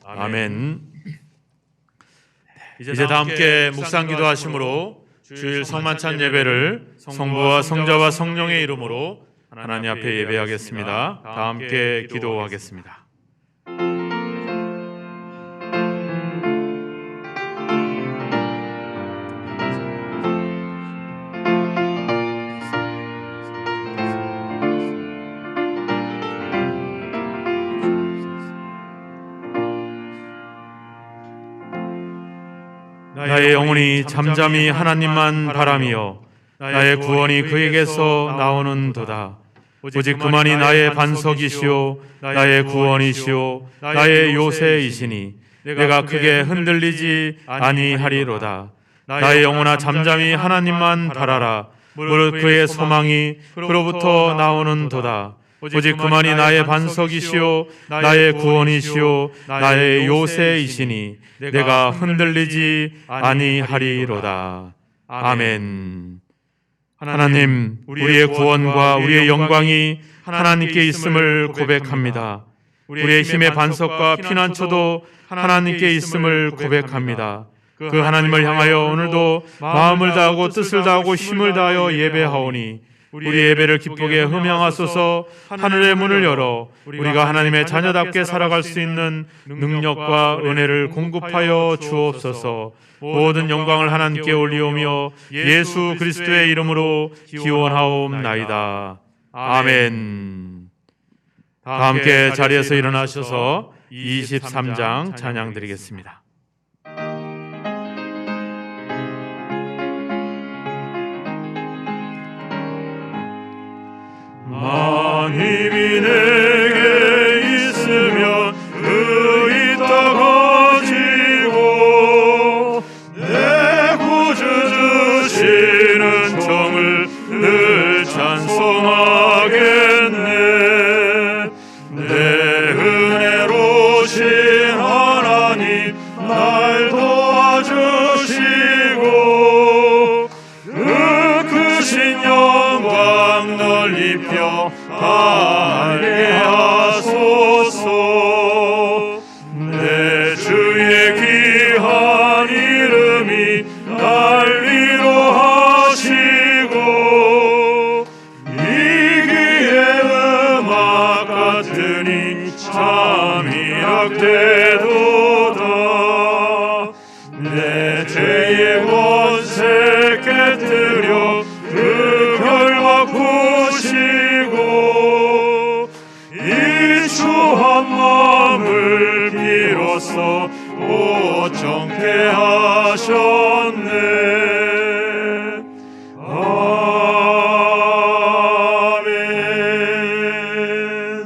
아멘. 이제 다 함께 묵상기도 하심으로 주일 성만찬 예배를 성부와 성자와 성령의 이름으로 하나님 앞에 예배하겠습니다. 다 함께 기도하겠습니다. 나의 영혼이 잠잠히 하나님만 바라며 나의 구원이 그에게서 나오는도다. 오직 그만이 나의 반석이시오 나의 구원이시오 나의 요새이시니 내가 크게 흔들리지 아니하리로다. 나의 영혼아 잠잠히 하나님만 바라라. 무릇 그의 소망이 그로부터 나오는도다. 오직 그만이 나의 반석이시오 나의 구원이시오 나의 요새이시니 내가 흔들리지 아니하리로다. 아멘. 하나님, 우리의 구원과 우리의 영광이 하나님께 있음을 고백합니다. 우리의 힘의 반석과 피난처도 하나님께 있음을 고백합니다. 그 하나님을 향하여 오늘도 마음을 다하고 뜻을 다하고 힘을 다하여 예배하오니 우리 예배를 기쁘게 흠양하소서. 하늘의 문을 열어 우리가 하나님의 자녀답게 살아갈 수 있는 능력과 은혜를 공급하여 주옵소서. 모든 영광을 하나님께 올리오며 예수 그리스도의 이름으로 기원하옵나이다. 아멘. 다 함께 자리에서 일어나셔서 23장 찬양 드리겠습니다. 만입이 내게 있으면 의이 떨어지고 내 구주 주시는 정을 늘 찬송하겠네. 내 은혜로신 하나님 날 도와주시고 그 크신 영광 널 입혀 달게 하소서. 내 주의 귀한 이름이 날 위로하시고 이기의 음악 같으니 잠이 약되도다. 내 죄의 권세 깨뜨려 그 결과 부시고 이 추한 마음을 비로소 오정케 하셨네.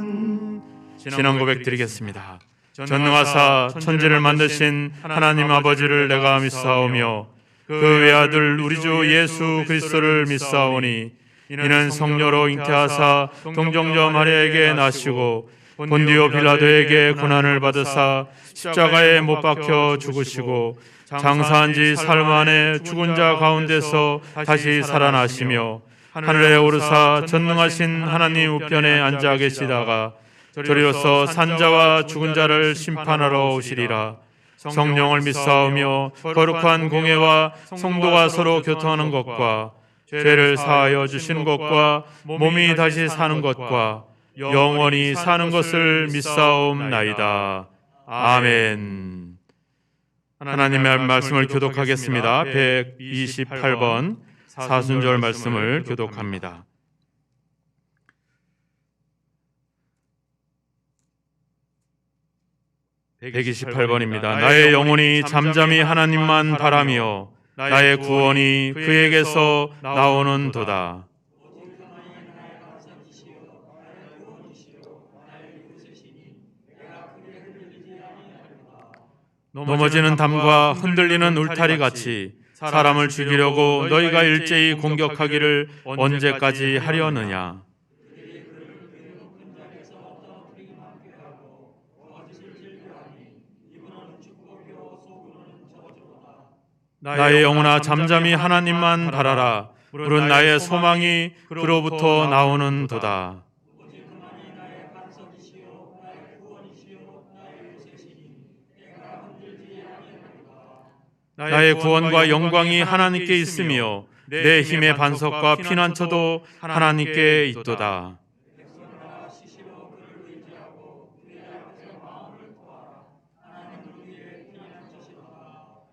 아멘. 신앙 고백 드리겠습니다. 전능하사 천지를 만드신 하나님 아버지를 내가 믿사오며 그 외아들 우리 주 예수 그리스도를 믿사오니 이는 성녀로 잉태하사 동정녀 마리아에게 나시고 본디오 빌라도에게 고난을 받으사 십자가에 못 박혀 죽으시고 장사한 지 사흘 만에 죽은 자 가운데서 다시 살아나시며 하늘에 오르사 전능하신 하나님 우편에 앉아 계시다가 저리로서 산자와 죽은 자를 심판하러 오시리라. 성령을 믿사오며 거룩한 공예와 성도가 서로 교통하는 것과 죄를 사하여 주시는 것과 몸이 다시 사는 것과 영원히 사는 것을 믿사옵나이다. 아멘. 하나님의 말씀을 교독하겠습니다. 128번 사순절 말씀을 교독합니다. (128번입니다) 나의 영혼이 잠잠히 하나님만 바라며 나의 구원이 그에게서 나오는도다. 넘어지는 담과 흔들리는 울타리 같이 사람을 죽이려고 너희가 일제히 공격하기를 언제까지 하려느냐. 나의 영혼아 잠잠히 하나님만 바라라. 무릇 나의 소망이 그로부터 나오는도다. 나의 구원과 영광이 하나님께 있으며 내 힘의 반석과 피난처도 하나님께 있도다.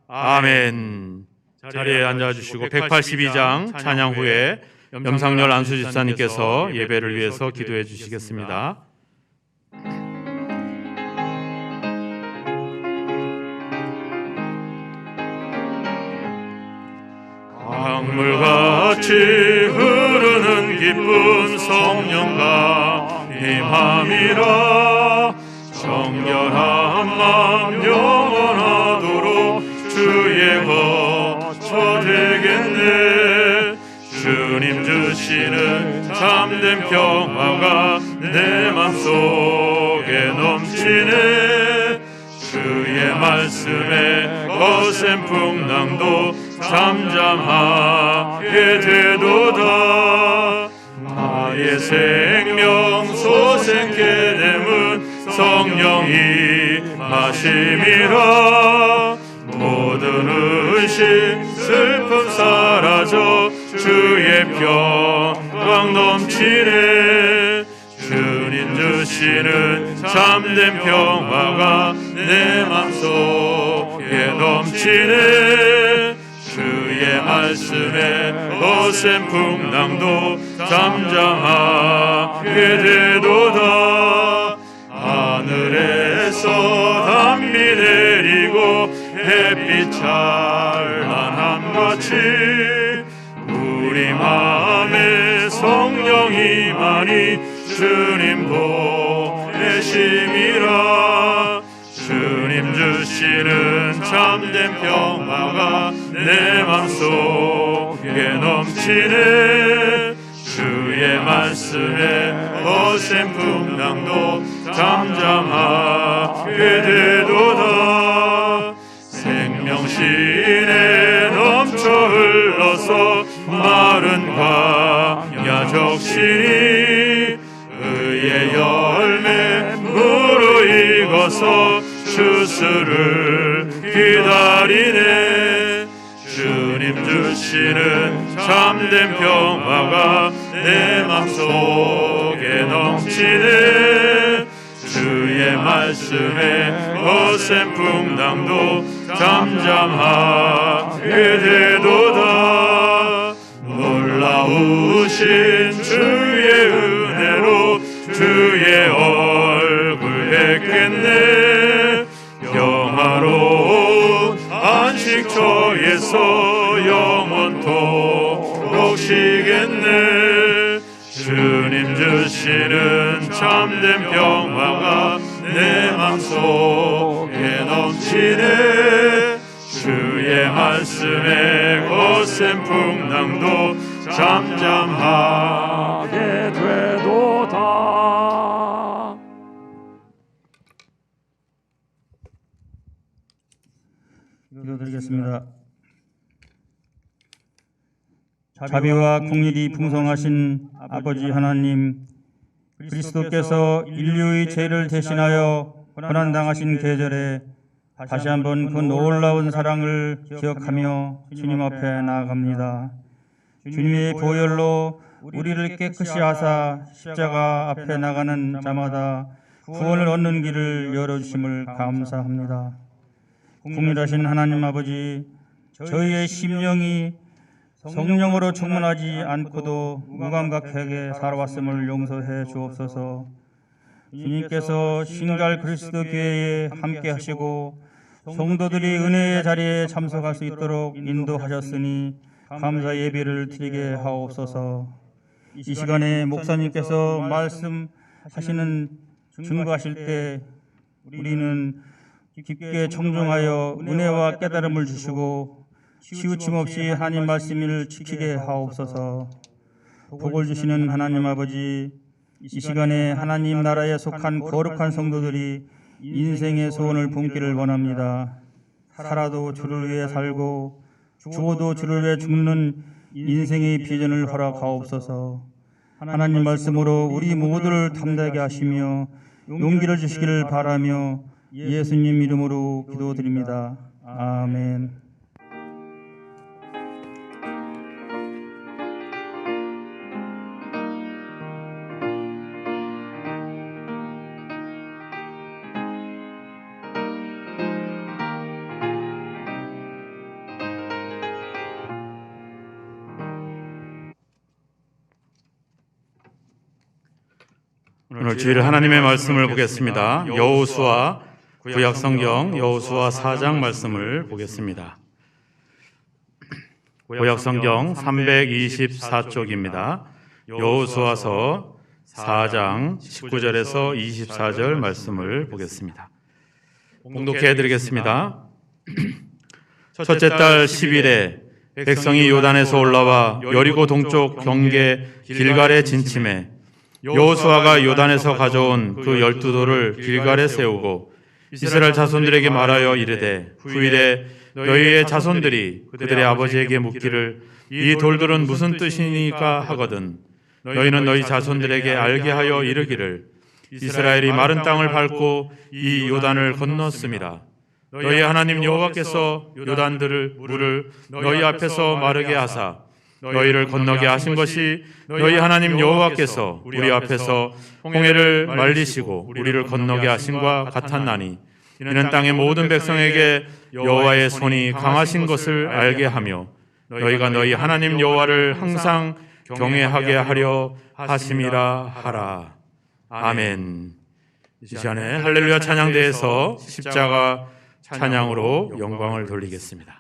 아멘. 자리에 앉아주시고 182장 찬양 후에 염상열 안수집사님께서 예배를 위해서 기도해 주시겠습니다. 강물같이 흐르는 기쁜 성령과 임함이라. 정결한 마음 영원하도록 주의 거처 되겠네. 주님 주시는 참된 평화가 내 맘속에 넘치네. 주의 말씀에 거센 풍랑도 잠잠하게 되도다. 나의 생명 소생케 됨은 성령이 마심이라. 모든 의심 슬픔 사라져 주의 평강 넘치네. 주님 주시는 참된 평화가 내 맘속에 넘치네. 주의 말씀에 거센 풍랑도 잠잠하게 되도다. 하늘에서 담비 내리고 햇빛 찬란함같이 우리 마음에 성령이 많이 주님 보내심이라. 주님 주시는 참된 평화가 내 맘속에 넘치네. 주의 말씀에 거센 풍랑도 잠잠하게 되도다. 생명신에 넘쳐 흘러서 마른 광야 적시니 의의 열매 무르익어서 주스를 기다리네. 주님 주시는 참된 평화가 내 맘속에 넘치네. 주의 말씀에 거센 풍랑도 잠잠하게 되도다. 놀라우신 주의 은혜로 주의 얼굴 뵙겠네. 영화로운 안식처에서 영원토록 쉬겠네. 주님 주시는 참된 평화가 내 맘속에 넘치네. 주의 말씀에 거센 풍랑도 잠잠하게 되도다. 기도드리겠습니다. 자비와 긍휼이 풍성하신 아버지 하나님, 그리스도께서 인류의 죄를 대신하여 고난당하신 계절에 다시 한번 그 놀라운 사랑을 기억하며 주님 앞에 나아갑니다. 주님의 보혈로 우리를 깨끗이 하사 십자가 앞에 나가는 자마다 구원을 얻는 길을 열어주심을 감사합니다. 국민하신 하나님 아버지, 저희의 심령이 성령으로 충만하지 않고도 무감각하게 살아왔음을 용서해 주옵소서. 주님께서 신갈 그리스도 교회에 함께 하시고 성도들이 은혜의 자리에 참석할 수 있도록 인도하셨으니 감사 예배를 드리게 하옵소서. 이 시간에 목사님께서 말씀하시는 증거하실 때 우리는 깊게 청중하여 은혜와 깨달음을 주시고 치우침 없이 하나님 말씀을 지키게 하옵소서. 복을 주시는 하나님 아버지, 이 시간에 하나님 나라에 속한 거룩한 성도들이 인생의 소원을 품기를 원합니다. 살아도 주를 위해 살고 죽어도 주를 위해 죽는 인생의 비전을 허락하옵소서. 하나님 말씀으로 우리 모두를 탐나게 하시며 용기를 주시기를 바라며 예수님 이름으로 기도드립니다. 아멘. 오늘 주일 하나님의 말씀을 보겠습니다. 여호수아 구약성경 여호수아 4장 말씀을 보겠습니다. 구약성경 324쪽입니다. 여호수아서 4장 19절에서 24절 말씀을 보겠습니다. 봉독해 드리겠습니다. 첫째 달 10일에 백성이 요단에서 올라와 여리고 동쪽 경계 길갈에 진침해 여호수아가 요단에서 가져온 그 12돌을 길갈에 세우고 이스라엘 자손들에게 말하여 이르되 후일에 너희의 자손들이 그들의 아버지에게 묻기를 이 돌들은 무슨 뜻이니까 하거든 너희는 너희 자손들에게 알게 하여 이르기를 이스라엘이 마른 땅을 밟고 이 요단을 건넜음이라. 너희 하나님 여호와께서 요단들을 물을 너희 앞에서 마르게 하사 너희를 건너게 하신 것이 너희 하나님 여호와께서 우리 앞에서 홍해를 말리시고 우리를 건너게 하신과 같았나니 이는 땅의 모든 백성에게 여호와의 손이 강하신 것을 알게 하며 너희가 너희 하나님 여호와를 항상 경외하게 하려 하심이라 하라. 아멘. 이 시간에 할렐루야 찬양대에서 십자가 찬양으로 영광을 돌리겠습니다.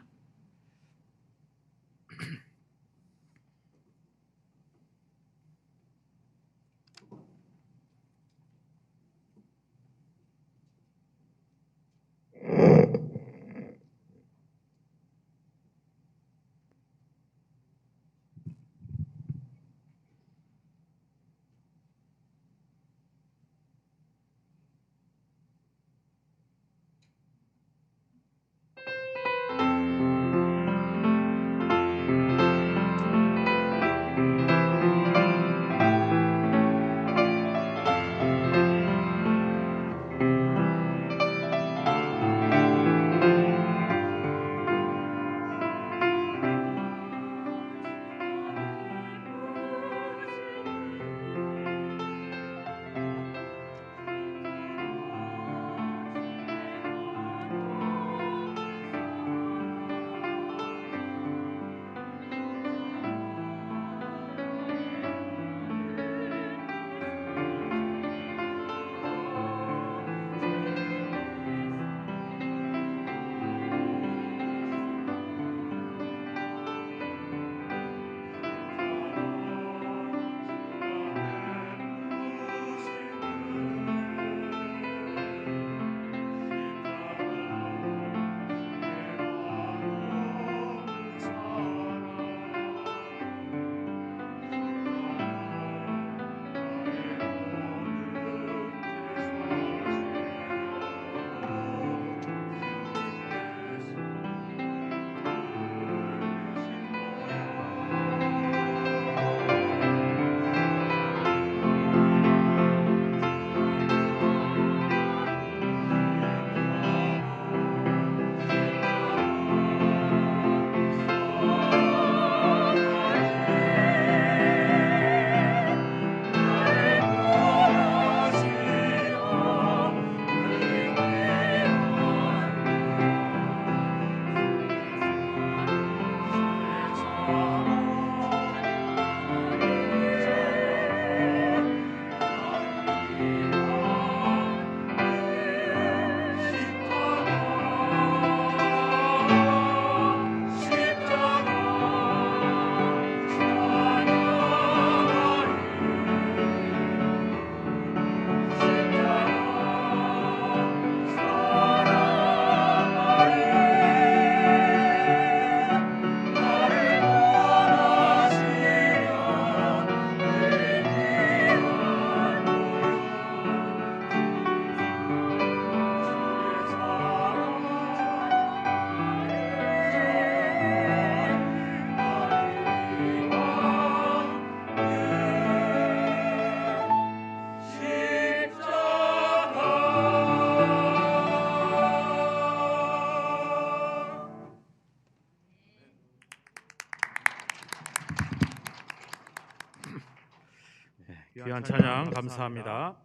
귀한 찬양 감사합니다.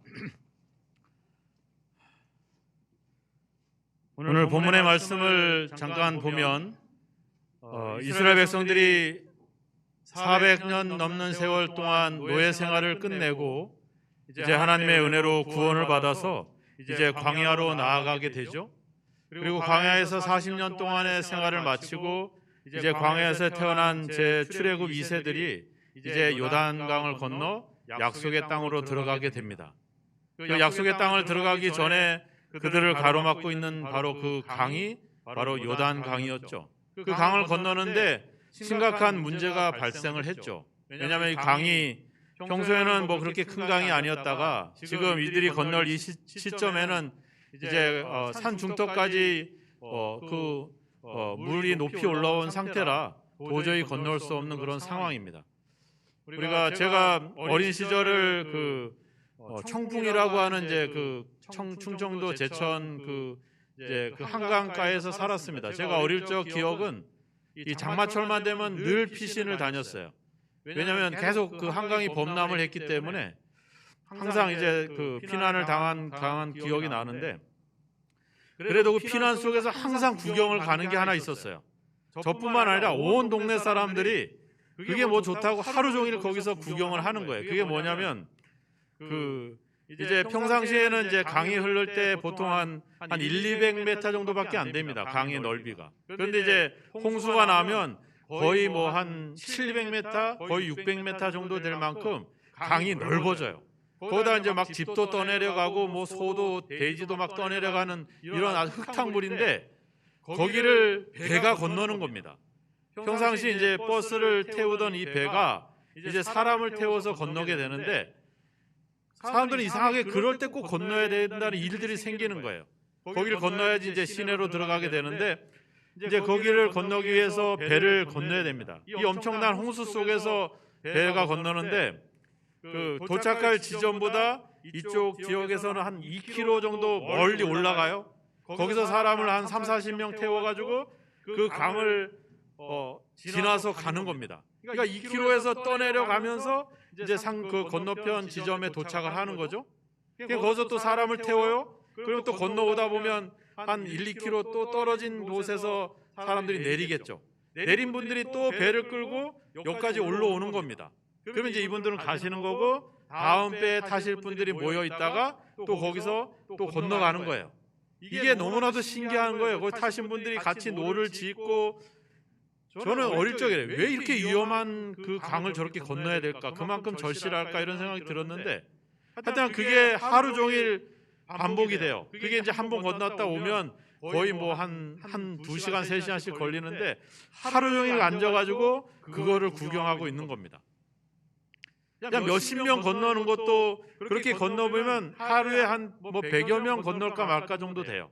오늘 본문의 말씀을 잠깐 보면 이스라엘 백성들이 400년 넘는 세월 동안 노예 생활을 끝내고 이제 하나님의 은혜로 구원을 받아서 이제 광야로 나아가게 되죠. 그리고 광야에서 40년 동안의 생활을 마치고 이제 광야에서 태어난 제 출애굽 2세들이 이제 요단강을 건너 약속의 땅으로 들어가게 됩니다. 그 약속의 땅을 들어가기 전에 그들을 가로막고 있는 바로 그 강이 바로 요단강이었죠. 그 강을 건너는데 심각한 문제가 발생을 했죠. 왜냐하면 이 강이 평소에는 뭐 그렇게 큰 강이 아니었다가 지금 이들이 건널 이 시점에는 이제 산 중턱까지 물이 높이 올라온 상태라 도저히 건널 수 없는 그런 상황입니다. 우리가 제가 어린 시절을 그 청풍이라고 하는 이제 그 충청도 제천 이제 그 한강가에서 살았습니다. 제가 어릴 적 기억은 이 장마철만 되면 늘 피신을 다녔어요. 왜냐하면 계속 그 한강이 범람을 했기 때문에 항상 이제 그 피난을 당한 기억이 나는데, 그래도 그 피난 속에서 항상 구경을 가는 게 하나 있었어요. 저뿐만 아니라 온 동네 사람들이 그게 뭐 좋다고 하루 종일 거기서 구경을 하는 거예요. 그게 뭐냐면 이제 평상시에는 이제 강이 흐를 때 보통 한 1-200m 정도밖에 안 됩니다. 강의 넓이가. 그런데 이제 홍수가 나면 거의 뭐 한 700m, 거의 600m 정도 될 만큼 강이 넓어져요. 거기다 이제 막 집도 떠내려가고 뭐 소도 돼지도 막 떠내려가는 이런 아주 흙탕물인데 거기를 배가 건너는 겁니다. 평상시 이제 버스를 태우던 이 배가 이제 사람을 태워서 건너게 되는데 사람들은 이상하게 그럴 때 꼭 건너야 된다는 일들이 생기는 거예요. 거기를 건너야지 이제 시내로 들어가게 되는데 이제 거기를 건너기 위해서 배를 건너야 됩니다. 이 엄청난 홍수 속에서 배가 건너는데 그 도착할 지점보다 이쪽 지역에서는 한 2km 정도 멀리 올라가요. 거기서 사람을 한 30-40명 태워가지고 그 강을 지나서 가는 겁니다. 그러니까 2km에서 떠내려가면서 이제 그 건너편 지점에 도착을 하는 거죠. 거기서 또 사람을 태워요. 그리고 또 건너오다 보면 한 1-2km 또 떨어진 곳에서 사람들이 내리겠죠. 내린 분들이 또 배를 끌고 여기까지 올라오는 겁니다. 그러면 이제 이분들은 가시는 거고 다음 배에 타실 분들이 모여 있다가 또 거기서 또 건너가는 거예요. 이게 너무나도 신기한 거예요. 거기 타신 분들이 같이 노를 짓고, 저는 어릴 적에 왜 이렇게 위험한 그 강을 저렇게 건너야 될까? 그만큼 절실할까? 이런 생각이 들었는데 하여튼 그게 하루 종일 반복이 돼요. 그게 이제 한 번 건넜다 오면 거의 뭐 한 2시간, 3시간씩 걸리는데 하루 종일 앉아가지고 그거를 구경하고 있는 겁니다. 그냥 몇십 명 건너는 것도 그렇게 건너보면 하루에 한 뭐 100여 명 건널까 말까 정도 돼요.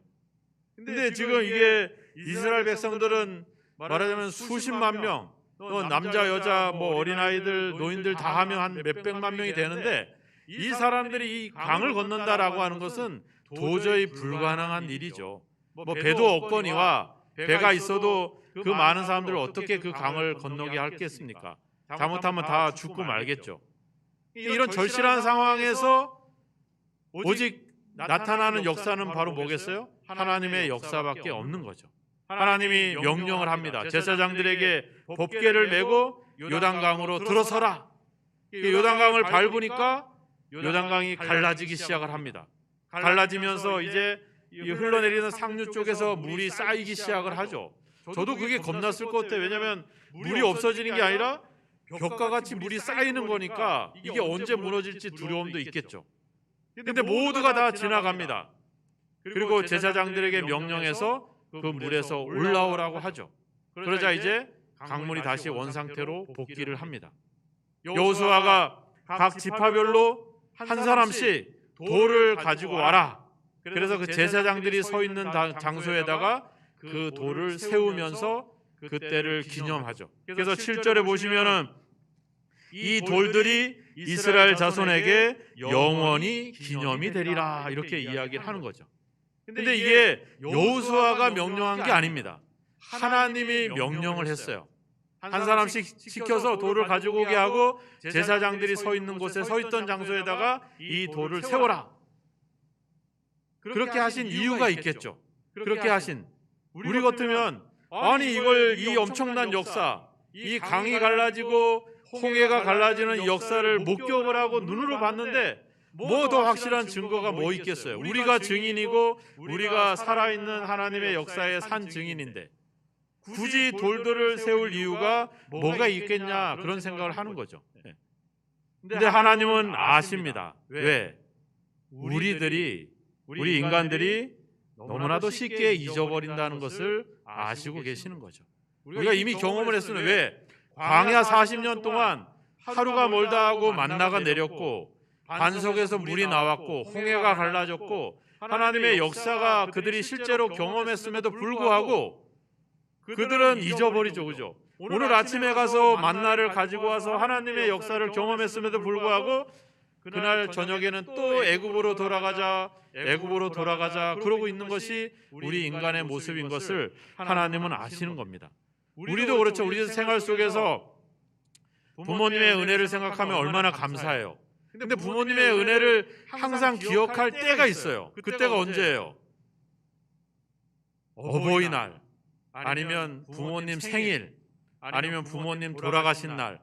근데 지금 이게 이스라엘 백성들은 말하자면 수십만 명, 또 남자, 여자, 뭐 어린아이들, 노인들 다 하면 한 몇백만 명이 되는데 이 사람들이 이 강을 건넌다라고 하는 것은 도저히 불가능한 일이죠. 뭐 배도 없거니와 배가 있어도 그 많은 사람들을 어떻게 그 강을 건너게 하겠습니까? 잘못하면 다 죽고 말겠죠. 이런 절실한 상황에서 오직 나타나는 역사는 바로 뭐겠어요? 하나님의 역사밖에 없는 거죠. 하나님이 명령을 합니다. 제사장들에게 법궤를 메고 요단강으로 들어서라. 요단강을 밟으니까 요단강이 갈라지기 시작을 합니다. 갈라지면서 이제 흘러내리는 상류 쪽에서 물이 쌓이기 시작을 하죠. 저도 그게 겁났을 것 같아요. 왜냐하면 물이 없어지는 게 아니라 벽과 같이 물이 쌓이는 거니까 이게 언제 무너질지 두려움도 있겠죠. 근데 모두가 다 지나갑니다. 그리고 제사장들에게 명령해서 그 물에서 올라오라고 하죠. 그러자 이제 강물이 다시 원상태로 복귀를 합니다. 여호수아가 각 지파별로 한 사람씩 돌을 가지고 와라. 그래서 그 제사장들이 서 있는 장소에다가 그 돌을 세우면서 그때를 기념하죠. 그래서 7절에 보시면은 이 돌들이 이스라엘 자손에게 영원히 기념이 되리라 이렇게 이야기를 하는 거죠. 근데 이게 여호수아가 명령한 게 아닙니다. 하나님이 명령을 했어요. 한 사람씩 시켜서 돌을 가지고 오게 하고 제사장들이 서 있는 곳에 서 있던 장소에다가 이 돌을 세워라. 그렇게 하신 이유가 있겠죠. 그렇게 하신 우리 같으면 아니 이걸 이 엄청난 역사, 이 강이 갈라지고 홍해가 갈라지는 이 역사를 목격을 하고 눈으로 봤는데 뭐 더 확실한 증거가 뭐 있겠어요. 우리가 증인이고 우리가 살아있는 하나님의 역사의 산 증인인데 굳이 돌들을 세울 이유가 뭐가 있겠냐 그런 생각을 하는 거죠. 근데 하나님은 아십니다. 왜? 우리 인간들이 너무나도 쉽게 잊어버린다는 것을 아시고 계시는 거죠. 우리가 이미 경험을 했으면 왜? 광야 40년 동안 하루가 멀다 하고 만나가 내렸고 반석에서 물이 나왔고 홍해가 갈라졌고 하나님의 역사가 그들이 실제로 경험했음에도 불구하고 그들은 잊어버리죠. 그죠? 오늘 아침에 가서 만나를 가지고 와서 하나님의 역사를 경험했음에도 불구하고 그날 저녁에는 또 애굽으로 돌아가자 그러고 있는 것이 우리 인간의 모습인 것을 하나님은 아시는 겁니다. 우리도 그렇죠. 우리 생활 속에서 부모님의 은혜를 생각하면 얼마나 감사해요. 근데 부모님의 은혜를 항상 기억할 때가 있어요. 그때가 언제예요? 어버이날, 아니면 부모님 생일, 아니면 부모님 돌아가신 날,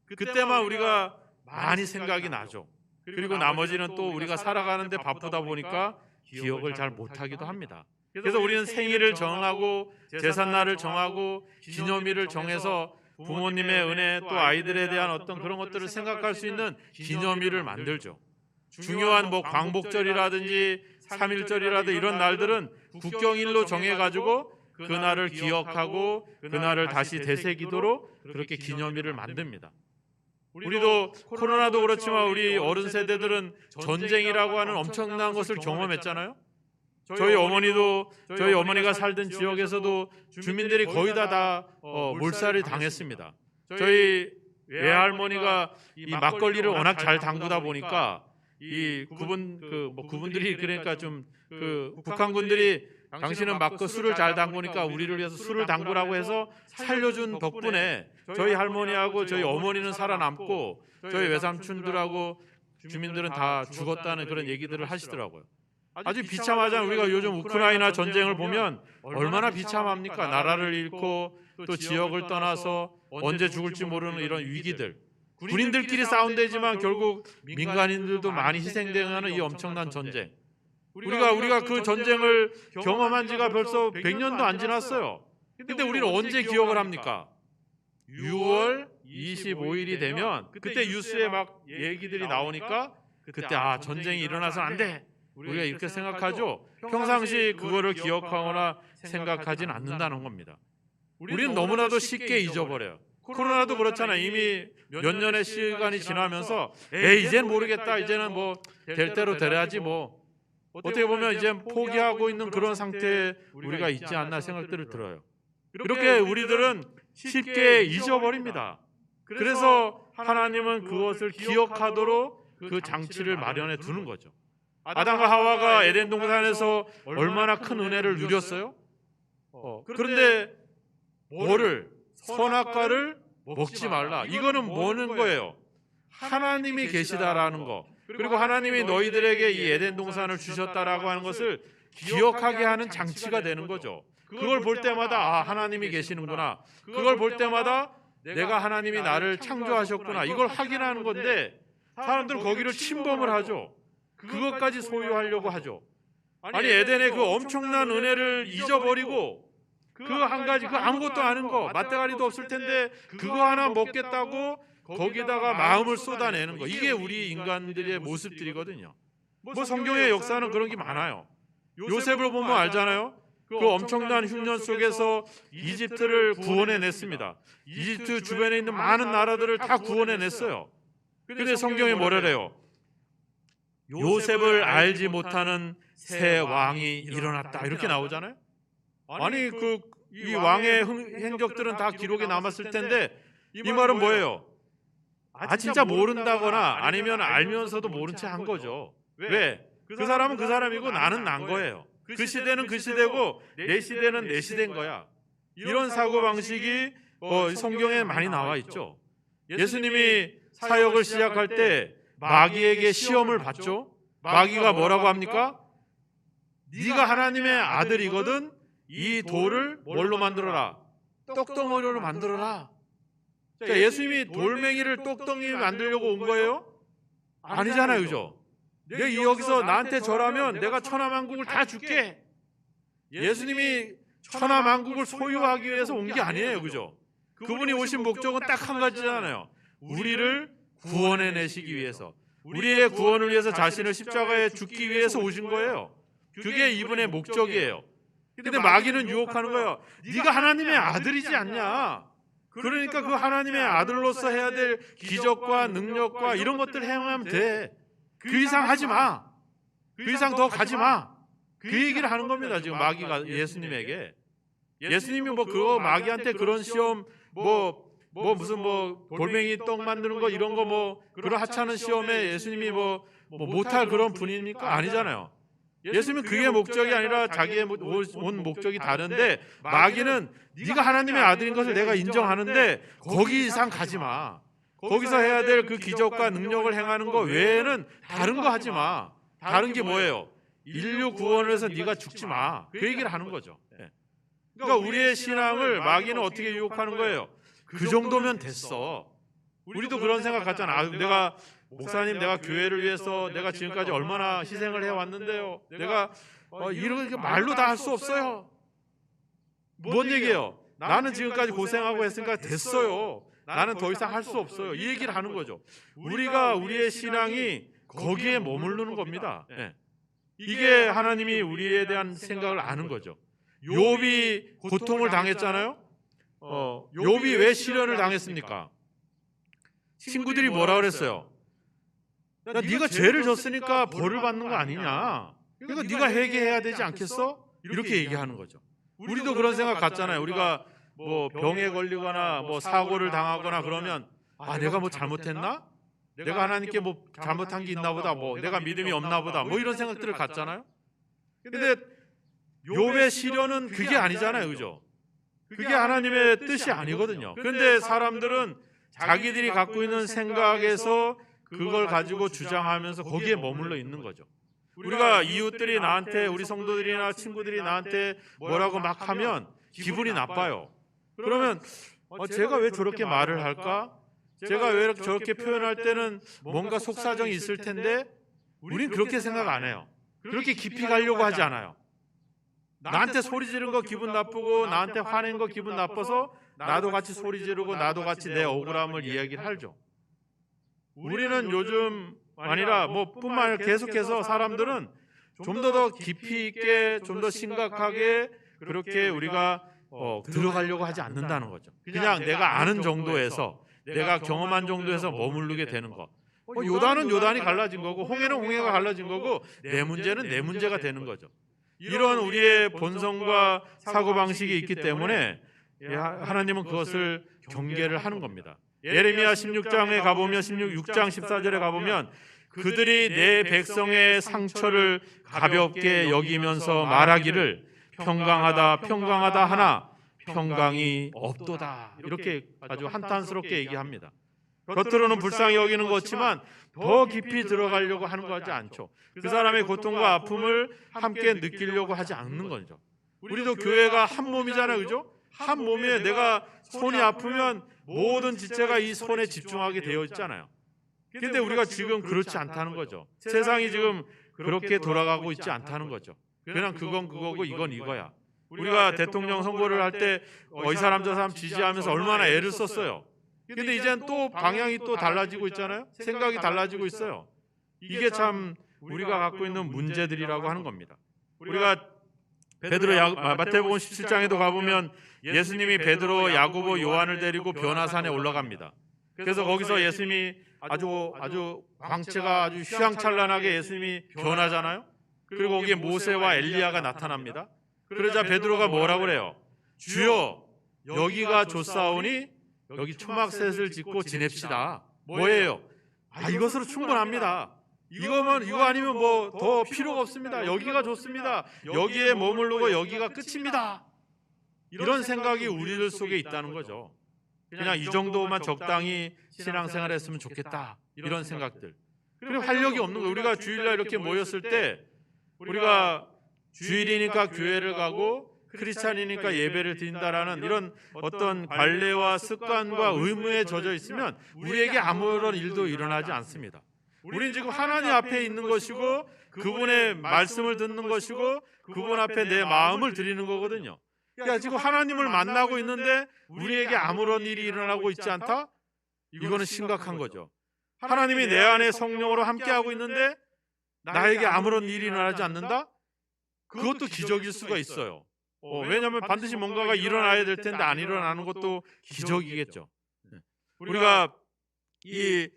그때만 우리가 많이 생각이 나죠. 그리고 나머지는 또 우리가 살아가는데 바쁘다 보니까 기억을 잘 못하기도 합니다. 그래서 우리는 생일을 정하고 제삿날을 정하고 기념일을 정해서 부모님의 은혜 또 아이들에 대한 어떤 그런 것들을 생각할 수 있는 기념일을 만들죠. 중요한 뭐 광복절이라든지 3.1절이라든지 이런 날들은 국경일로 정해가지고 그날을 기억하고 그날을 다시 되새기도록 그렇게 기념일을 만듭니다. 우리도 코로나도 그렇지만 우리 어른 세대들은 전쟁이라고 하는 엄청난 것을 경험했잖아요. 저희 어머니가 살던 지역에서도 주민들이 거의 다 몰살이 당했습니다. 저희 외할머니가 이 막걸리를 워낙 잘 담그다 보니까 이 그분들이 그러니까 좀 그 북한군들이 당신은 막 그 술을 잘 담그니까 우리를 위해서 술을 담그라고 해서 살려준 덕분에 저희 할머니하고 저희 어머니는 살아남고 저희 외삼촌들하고 주민들은 다 죽었다는 그런 얘기들을 하시더라고요. 아주 비참하잖아요. 우리가 요즘 우크라이나 전쟁을 보면 얼마나 비참합니까? 나라를 잃고 또 지역을 떠나서 언제 죽을지 모르는 이런 위기들. 군인들끼리 싸운다지만 결국 민간인들도 많이 희생되는 이 엄청난 전쟁. 우리가 그 전쟁을 경험한 지가 벌써 100년도 안 지났어요. 근데 우리는 언제 기억을 합니까? 6월 25일이 되면 그때 뉴스에 막 얘기들이 나오니까 그때 전쟁이 일어나서는 안 돼. 우리가 이렇게 생각하죠. 평상시 그거를 기억하거나 생각하지는 않는다는 겁니다. 우리는 너무나도 쉽게 잊어버려요. 코로나도 그렇잖아요. 이미 몇 년의 시간이 지나면서 이제는 모르겠다. 이제는 뭐 될 대로 되야지 뭐. 어떻게 보면 이제 포기하고 있는 그런 상태에 우리가 있지 않나 생각들을 들어요. 이렇게 우리들은 쉽게 잊어버립니다. 그래서 하나님은 그것을 기억하도록 그 장치를 마련해 두는 거죠. 아담과 하와가 에덴 동산에서 얼마나 큰 은혜를 누렸어요? 그런데 선악과를 먹지 말라. 이거는 뭐는 거예요? 하나님이 계시다라는 거. 그리고 하나님이 너희들에게 이 에덴 동산을 주셨다라고 하는 것을 기억하게 하는 장치가 되는 거죠. 그걸 볼 때마다 하나님이 계시는구나. 그걸 볼 때마다 내가 하나님이 나를 창조하셨구나. 이걸 확인하는 건데 사람들은 거기를 침범을 하죠. 그것까지 소유하려고 하죠. 아니 에덴의 그 엄청난 은혜를 잊어버리고 그 한 가지 그 아무것도 아는 거 맛대가리도 없을 텐데 그거 하나 먹겠다고 거기다가 마음을 쏟아내는 거. 이게 우리 인간들의 모습들이거든요. 뭐 성경의 역사는 그런 게 많아요. 요셉을 보면 알잖아요. 그 엄청난 흉년 속에서 이집트를 구원해냈습니다. 이집트 주변에 있는 많은 나라들을 다 구원해냈어요. 근데 성경에 뭐래요? 요셉을 알지 못하는 새 왕이 일어났다 이렇게 나오잖아요. 아니 이 왕의 행적들은 다 기록에 남았을 텐데 이 말은 뭐예요? 진짜 모른다거나 아니면 알면서도 모른 채 한 거죠. 왜? 그 사람은 그 사람이고 나는 난 거예요. 그 시대는 그 시대고 내 시대는 내 시대인 거야. 이런 사고방식이 성경에 많이 나와 있죠. 예수님이 사역을 시작할 때 마귀에게 시험을 받죠. 마귀가 뭐라고 합니까? 네가 하나님의 아들이거든 이 돌을 뭘로 만들어라? 떡덩어리로 만들어라. 자, 예수님이 돌멩이를 떡덩이 만들려고 온 거예요? 아니잖아요, 그죠? 내 여기서 나한테 절하면 내가 천하만국을 다 줄게. 예수님이 천하만국을 소유하기 위해서 온 게 아니에요, 그죠? 그분이 오신 목적은 딱 한 가지잖아요. 우리를 구원해 내시기 위해서, 우리의 구원을 위해서 자신을 십자가에 죽기 위해서 오신 거예요. 그게 이분의 목적이에요. 근데 마귀는 유혹하는 거예요. 네가 하나님의 아들이지 않냐? 그러니까 그 하나님의 아들로서 해야 될 기적과 능력과 이런 것들 행하면 돼. 그 이상 하지 마. 그 이상 더 가지 마. 그 얘기를 하는 겁니다. 지금 마귀가 예수님에게. 예수님이 그거 마귀한테 그런 시험 무슨 돌멩이 떡 만드는 거 이런 거 그런 하찮은 시험에 예수님이 못할 그런 분입니까? 아니잖아요. 예수님은 그게 목적이 아니라 자기의 온 목적이 다른데 마귀는 네가 하나님의 아들인 것을 내가 인정하는데 거기 이상 가지 마. 거기서 해야 될 그 기적과 능력을 행하는 거 외에는 다른 거 하지 마. 다른 게 뭐예요? 인류 구원을 해서 네가 죽지 마. 그 얘기를 하는 거죠. 그러니까 우리의 신앙을 마귀는 어떻게 유혹하는 거예요? 그 정도면 됐어. 우리도 그런 생각 갖잖아. 내가 목사님, 내가 교회를 위해서 내가 지금까지 얼마나 희생을 해왔는데요. 내가 이렇게 말로 다 할 수 없어요. 뭔 얘기예요? 나는 지금까지 고생하고 했으니까 됐어요. 나는 더 이상 할 수 없어요. 이 얘기를 하는 거죠. 우리의 신앙이 거기에 머무르는 겁니다. 이게 하나님이 우리에 대한 생각을 아는 거죠. 욥이 고통을 당했잖아요. 욥이 왜 시련을 당했습니까? 친구들이 뭐라 그랬어요? 네가 죄를 졌으니까 벌을 받는 거 아니냐? 그러니까 네가 회개해야 되지 않겠어? 이렇게 얘기하는 거죠. 우리도 그런 생각 갖잖아요. 우리가 병에 걸리거나 사고를 당하거나 그러면 내가 잘못했나? 내가 하나님께 잘못한 게 있나 보다. 내가 믿음이 없나 보다. 이런 생각들을 갖잖아요. 근데 욥의 시련은 그게 아니잖아요. 그죠? 그게 하나님의 뜻이 아니거든요. 그런데 사람들은 자기들이 갖고 있는 생각에서 그걸 가지고 주장하면서 거기에 머물러 있는 거죠. 우리가 이웃들이 나한테, 우리 성도들이나 친구들이 나한테 뭐라고 막 하면 기분이 나빠요. 그러면 제가 왜 저렇게 말을 할까? 제가 왜 저렇게 표현할 때는 뭔가 속사정이 있을 텐데 우린 그렇게 생각 안 해요. 그렇게 깊이 가려고 하지 않아요. 나한테 소리 지른 거 기분 나쁘고 나한테 화낸 거 기분 나빠서 나도 같이 소리 지르고 나도 같이 내 억울함을 이야기를 하죠. 우리는 요즘 아니라 뿐만 아니라 계속해서 사람들은 좀 더 깊이 있게, 좀 더 심각하게 그렇게 우리가 들어가려고 하지 않는다는 거죠. 그냥 내가 아는 정도에서, 내가 경험한 정도에서 머무르게 되는 거. 요단은 요단이 갈라진 거고 홍해는 홍해가 갈라진 거고 내 문제는 내 문제가 되는 거죠. 이런 우리의 본성과 사고방식이 있기 때문에 하나님은 그것을 경계를 하는 겁니다. 예레미야 16장에 가보면 6장 14절에 가보면 그들이 내 백성의 상처를 가볍게 여기면서 말하기를 평강하다 평강하다 하나 평강이 없도다. 이렇게 아주 한탄스럽게 얘기합니다. 겉으로는 불쌍히 여기는 것 같지만 더 깊이 들어가려고 하는 거 하지 않죠. 그 사람의 고통과 아픔을 함께 느끼려고 하지 않는 거죠. 우리도 교회가 한 몸이잖아요. 그죠? 한 몸에 내가 손이 아프면 모든 지체가 이 손에 집중하게 되어 있잖아요. 그런데 우리가 지금 그렇지 않다는 거죠. 세상이 지금 그렇게 돌아가고 있지 않다는 거죠. 그냥 그건 그거고 이건 이거야. 우리가 대통령 선거를 할 때 이 사람 저 사람 지지하면서 얼마나 애를 썼어요. 근데 이제는 또 방향이 또 달라지고 있잖아요. 생각이 달라지고 있어요. 이게 참 우리가 갖고 있는 문제들이라고 하는 겁니다. 우리가 마태복음 17장에도 가보면 예수님이 베드로, 야고보, 요한을 데리고 변화산에 올라갑니다. 그래서 거기서 예수님이 아주 광채가 아주 휘황찬란하게 예수님이 변하잖아요. 그리고 거기에 모세와 엘리야가 나타납니다. 그러자 베드로가 뭐라고 그래요? 주여, 여기가 좋사오니 여기 초막셋을 짓고 지냅시다. 뭐예요? 이것으로 충분합니다. 이거 아니면 더 필요가 없습니다. 여기가 좋습니다. 여기에 머무르고 여기가 끝입니다. 이런 생각이 우리들 속에 있다는 거죠. 그냥 이 정도만 적당히 신앙생활 했으면 좋겠다, 이런 생각들. 그리고 활력이 없는 거예요. 우리가 주일날 이렇게 모였을 때 우리가 주일이니까 교회를 가고 크리스찬이니까 예배를 드린다라는 이런 어떤 관례와 습관과 의무에 젖어 있으면 우리에게 아무런 일도 일어나지 않습니다. 우리는 지금 하나님 앞에 있는 것이고 그분의 말씀을 듣는 것이고 그분 앞에 내 마음을 드리는 거거든요. 그러니까 지금 하나님을 만나고 있는데 우리에게 아무런 일이 일어나고 있지 않다? 이거는 심각한 거죠. 하나님이 내 안에 성령으로 함께하고 있는데 나에게 아무런 일이 일어나지 않는다? 그것도 기적일 수가 있어요. 왜냐하면 반드시 뭔가가 일어나야 될 텐데 안 일어나는 것도 기적이겠죠. 우리가 이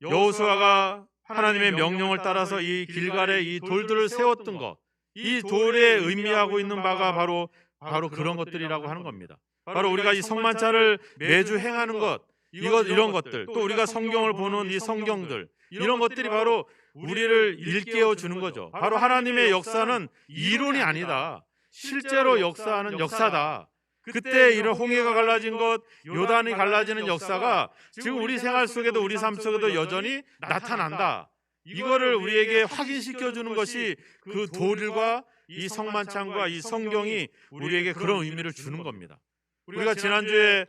여호수아가 하나님의 명령을 따라서 이 길갈에 이 돌들을 세웠던 것, 이 돌에 의미하고 있는 바가 바로 그런 것들이라고 하는 겁니다. 바로 우리가 이 성만찬을 매주 행하는 것, 이런 것들, 또 우리가 성경을 보는 이 성경들, 이런 것들이 바로 우리를 일깨워 주는 거죠. 바로 하나님의 역사는 이론이 아니다. 실제로 역사하는 역사다. 그때 이런 홍해가 갈라진 것, 요단이 갈라지는 역사가 지금 우리 생활 속에도 우리 삶 속에도 여전히 나타난다. 이거를 우리에게 확인시켜 주는 것이 그 돌과 이 성만찬과 이 성경이 우리에게 그런 의미를 주는 겁니다. 우리가 지난주에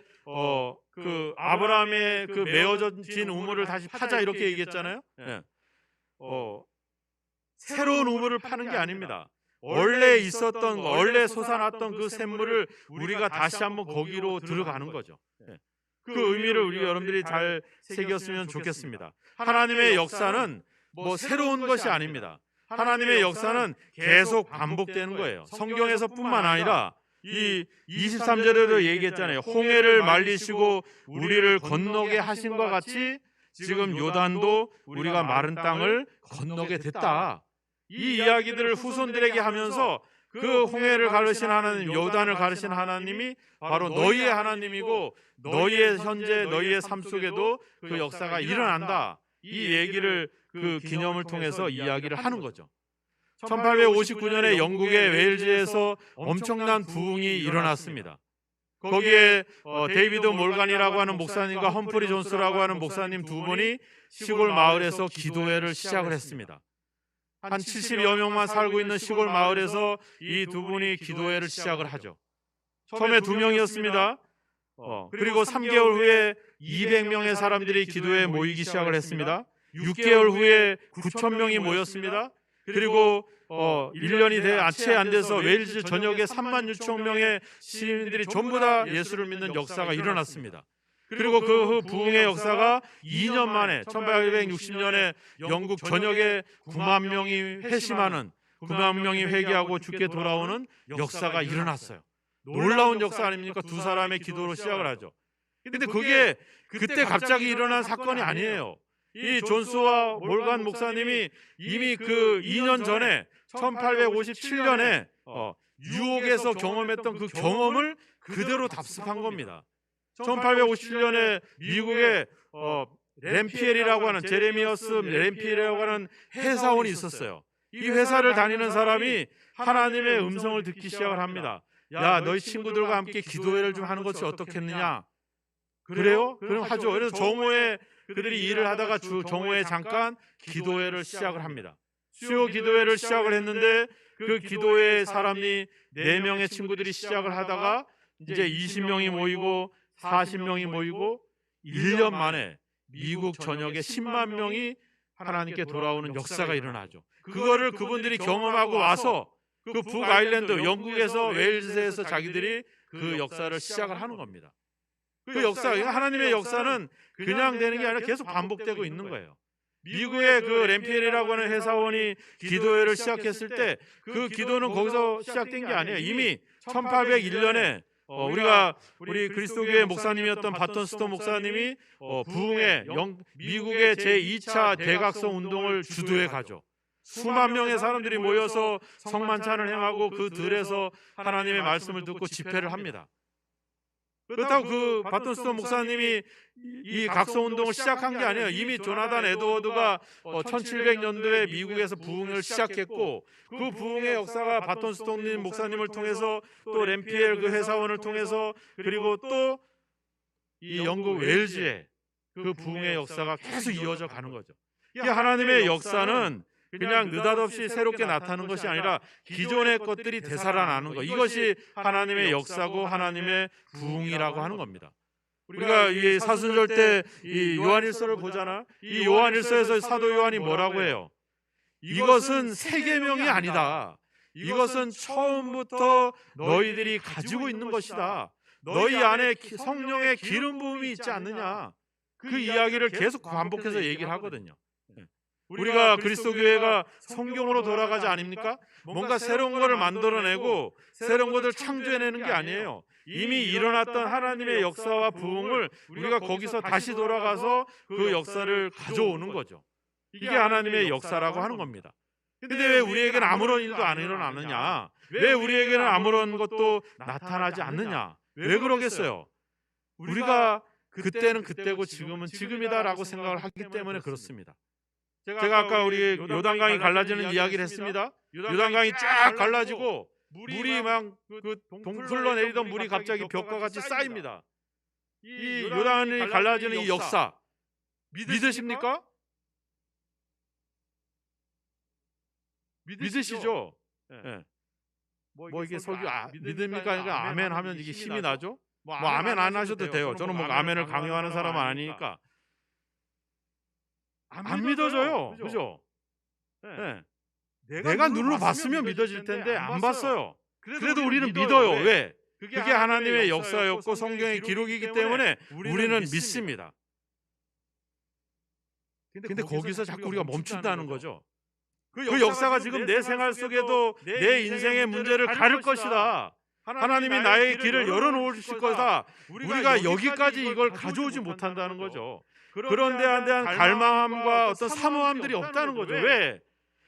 그 아브라함의 그 메어진 우물을 다시 파자 이렇게 얘기했잖아요. 네. 새로운 우물을 파는 게 아닙니다. 원래 있었던 거, 원래 솟아났던 그 샘물을 우리가 다시 한번 거기로 들어가는 거죠. 그 의미를 우리 여러분들이 잘 새겼으면 좋겠습니다. 하나님의 역사는 뭐 새로운 것이 아닙니다. 하나님의 역사는 계속 반복되는 거예요. 성경에서뿐만 아니라 이 23절에도 얘기했잖아요. 홍해를 말리시고 우리를 건너게 하신 것 같이 지금 요단도 우리가 마른 땅을 건너게 됐다. 이 이야기들을 후손들에게 하면서 그 홍해를 가르신 하나님, 요단을 가르신 하나님이 바로 너희의 하나님이고 너희의 현재 너희의 삶 속에도 그 역사가 일어난다. 이 얘기를 그 기념을 통해서 이야기를 하는 거죠. 1859년에 영국의 웨일즈에서 엄청난 부흥이 일어났습니다. 거기에 데이비드 몰간이라고 하는 목사님과 험프리 존스라고 하는 목사님 두 분이 시골 마을에서 기도회를 시작을 했습니다. 한 70여 명만 살고 있는 시골 마을에서 이 두 분이 기도회를 시작을 하죠. 처음에 2명이었습니다. 그리고 3개월 후에 200명의 사람들이 기도회에 모이기 시작을 했습니다. 6개월 후에 9,000명이 모였습니다. 그리고 1년이 채 안 돼서 웨일즈 전역에 3만 6천 명의 시민들이 전부 다 예수를 믿는 역사가 일어났습니다. 그리고 그 후 부흥의 역사가 2년 만에 1860년에 영국 전역에 9만 명이 회심하는 9만 명이 회개하고 주께 돌아오는 역사가 일어났어요. 놀라운 역사 아닙니까? 두 사람의 기도로 시작을 하죠. 근데 그게 그때 갑자기 일어난 사건이 아니에요. 이 존스와 몰간 목사님이 이미 그 2년 전에 1857년에 유혹에서 경험했던 그 경험을 그대로 답습한 겁니다. 1857년에 미국에 램피엘이라고 하는 제레미어스 램피엘이라고 하는 회사원이 있었어요. 이 회사를 다니는 사람이 하나님의 음성을 듣기 시작을 합니다. 야, 너희 친구들과 함께 기도회를 좀 하는 것이 어떻겠느냐? 그래요? 그럼 하죠. 그래서 정오에 그들이 일을 하다가 정오에 잠깐 기도회를 시작을 합니다. 수요 기도회를 시작을 했는데 그 기도회 사람이 4명의 친구들이 시작을 하다가 이제 20명이 모이고 40명이 모이고 1년 만에 미국 전역에 10만 명이 하나님께 돌아오는 역사가 일어나죠. 그거를 그분들이 경험하고 와서 그 북아일랜드 영국에서 웨일즈에서 자기들이 그 역사를 시작을 하는 겁니다. 그 역사, 하나님의 역사는 그냥 되는 게 아니라 계속 반복되고 있는 거예요. 미국의 그 램피엘이라고 하는 회사원이 기도회를 시작했을 때 그 기도는 거기서 시작된 게 아니에요. 이미 1801년에 우리 그리스도교회 목사님이었던 바턴 스토 목사님이 부흥회 미국의 제2차 대각성 운동을 주도해 가죠. 수만 명의 사람들이 모여서 성만찬을 행하고 그 들에서 하나님의 말씀을 듣고 집회를 합니다. 그렇다고 그 바턴 스토 목사님이 이 각성 운동을 시작한 게 아니에요. 이미 조나단 에드워드가 1700년도에 미국에서 부흥을 시작했고 그 부흥의 역사가 바턴 스토 목사님을 통해서 또 램피엘 그 회사원을 통해서 그리고 또 이 영국 웨일즈의 그 부흥의 역사가 계속 이어져 가는 거죠. 이 하나님의 역사는 그냥 느닷없이 새롭게 나타나는 것이 아니라 기존의 것들이 되살아나는 것, 이것이 하나님의 역사고 하나님의 부흥이라고 하는 겁니다. 우리가 이 사순절 때 이 요한일서를 보잖아. 이 요한일서에서 사도 요한이 뭐라고 해요? 이것은 새 계명이 아니다. 이것은 처음부터 너희들이 가지고 있는 것이다. 너희 안에 성령의 기름 부음이 있지 않느냐. 그 이야기를 계속 반복해서 얘기를 하거든요. 우리가 그리스도 교회가 성경으로 돌아가지 아닙니까? 뭔가 새로운 것을 만들어내고 새로운 것을 창조해내는 게 아니에요. 이미 일어났던 하나님의 역사와 부흥을 우리가 거기서 다시 돌아가서 그 역사를 가져오는 거죠. 이게 하나님의 역사라고 하는 겁니다. 근데 왜 우리에게는 아무런 일도 안 일어나느냐? 왜 우리에게는 아무런 것도 나타나지 않느냐? 왜 그러겠어요? 우리가 그때는 그때고 지금은 지금이다라고 생각을 하기 때문에 그렇습니다. 제가 아까 우리 요단강이 갈라지는 이야기를 했습니다. 요단강이 쫙 갈라지고 물이 막 그 흘러내리던 물이 갑자기 벽과 같이 쌓입니다. 이 요단이 갈라지는 이 역사 믿으십니까? 믿으시죠? 네. 뭐 이게 설교 믿습니까? 그러니까 아멘 하면 이게 힘이 나죠? 뭐 아멘 안 하셔도 돼요. 저는 뭐 아멘을 강요하는 사람은 아니니까. 안 믿어져요. 그죠? 네. 내가 눈으로 봤으면 믿어질 텐데 안 봤어요. 그래도 우리는 믿어요. 왜? 그게 하나님의 역사였고 성경의 기록이기 때문에 우리는 믿습니다. 근데 거기서 자꾸 우리가 멈춘다는 거죠. 그 역사가 지금 내 생활 속에도 내 인생의 문제를 가릴 것이다. 하나님이 나의 길을 열어놓으실 거다. 우리가 여기까지 이걸 가져오지 못한다는 거죠. 그런 데에 대한 갈망함과 어떤 사모함들이 없다는 거죠. 왜?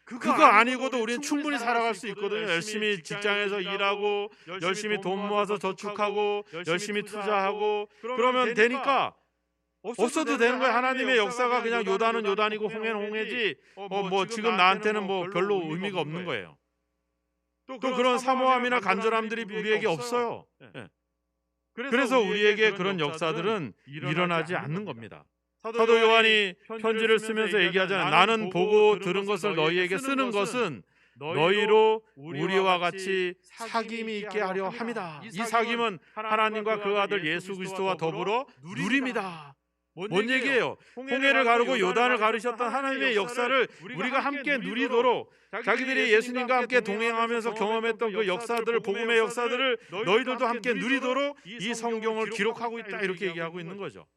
그거 아니고도 우리는 충분히 살아갈 수 있거든요. 열심히 직장에서 일하고 열심히 돈 모아서 저축하고 열심히 투자하고 그러면 되니까 없어도 되는 거예요. 하나님의 역사가 그냥 요단은 요단이고 홍해는 홍해지 뭐 지금 나한테는 뭐 별로 의미가 없는 거예요. 또 그런 사모함이나 간절함들이 우리에게 없어요. 그래서 우리에게 그런 역사들은 일어나지 않는 겁니다. 사도 요한이 편지를 쓰면서 얘기하잖아요. 나는 보고 들은 것을 너희에게 쓰는 것은 너희로 우리와 같이 사귐이 있게 하려 함이다. 이 사귐은 하나님과 그 아들 예수 그리스도와 더불어 누림이다. 뭔 얘기예요? 홍해를 가르고 요단을 가르셨던 하나님의 역사를 우리가 함께 누리도록 자기들이 예수님과 함께 동행하면서 경험했던 그 역사들을, 복음의 역사들을 너희들도 함께 누리도록 이 성경을 기록하고 있다, 이렇게 얘기하고 있는 거죠.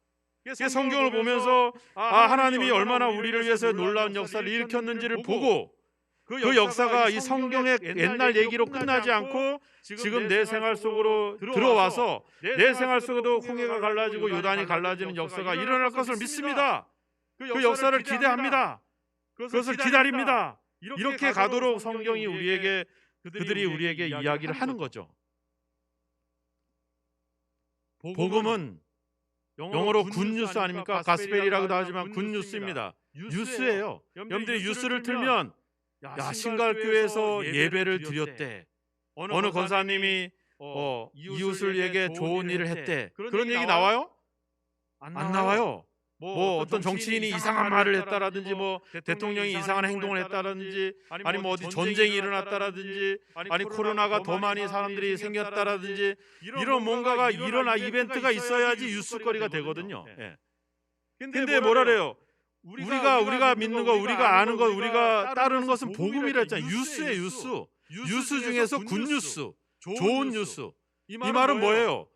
성경을 보면서 하나님이 얼마나 우리를 위해서 놀라운 역사를 일으켰는지를 보고 그 역사가 이 성경의 옛날 얘기로 끝나지 않고 지금 내 생활 속으로 들어와서 내 생활 속에도 홍해가 갈라지고 요단이 갈라지는 역사가 일어날 것을 믿습니다. 그 역사를 기대합니다. 그것을 기다립니다. 이렇게 가도록 성경이 우리에게, 그들이 우리에게 이야기를 하는 거죠. 복음은 영어로 굿뉴스 아닙니까? 가스펠이라고도 하지만 굿뉴스입니다. 뉴스예요. 여러분들이 뉴스를 틀면 신갈교회에서 예배를 드렸대. 어느 권사님이 이웃을에게 좋은 일을 했대. 그런 얘기 나와요? 안 나와요. 뭐 어떤 정치인이 이상한 말을 했다라든지, 뭐 대통령이 이상한 행동을 했다라든지, 아니 뭐 어디 전쟁이 일어났다라든지, 아니 코로나가 더 많이 사람들이 생겼다라든지, 이런 뭔가가 일어나 이벤트가 있어야지 뉴스거리가 되거든요. 근데 뭐라래요? 우리가 믿는 거, 우리가 아는 거, 우리가 따르는 것은 복음이라 했잖아요. 뉴스예요, 뉴스. 뉴스 중에서 굿뉴스, 좋은 뉴스. 이 말은 뭐예요?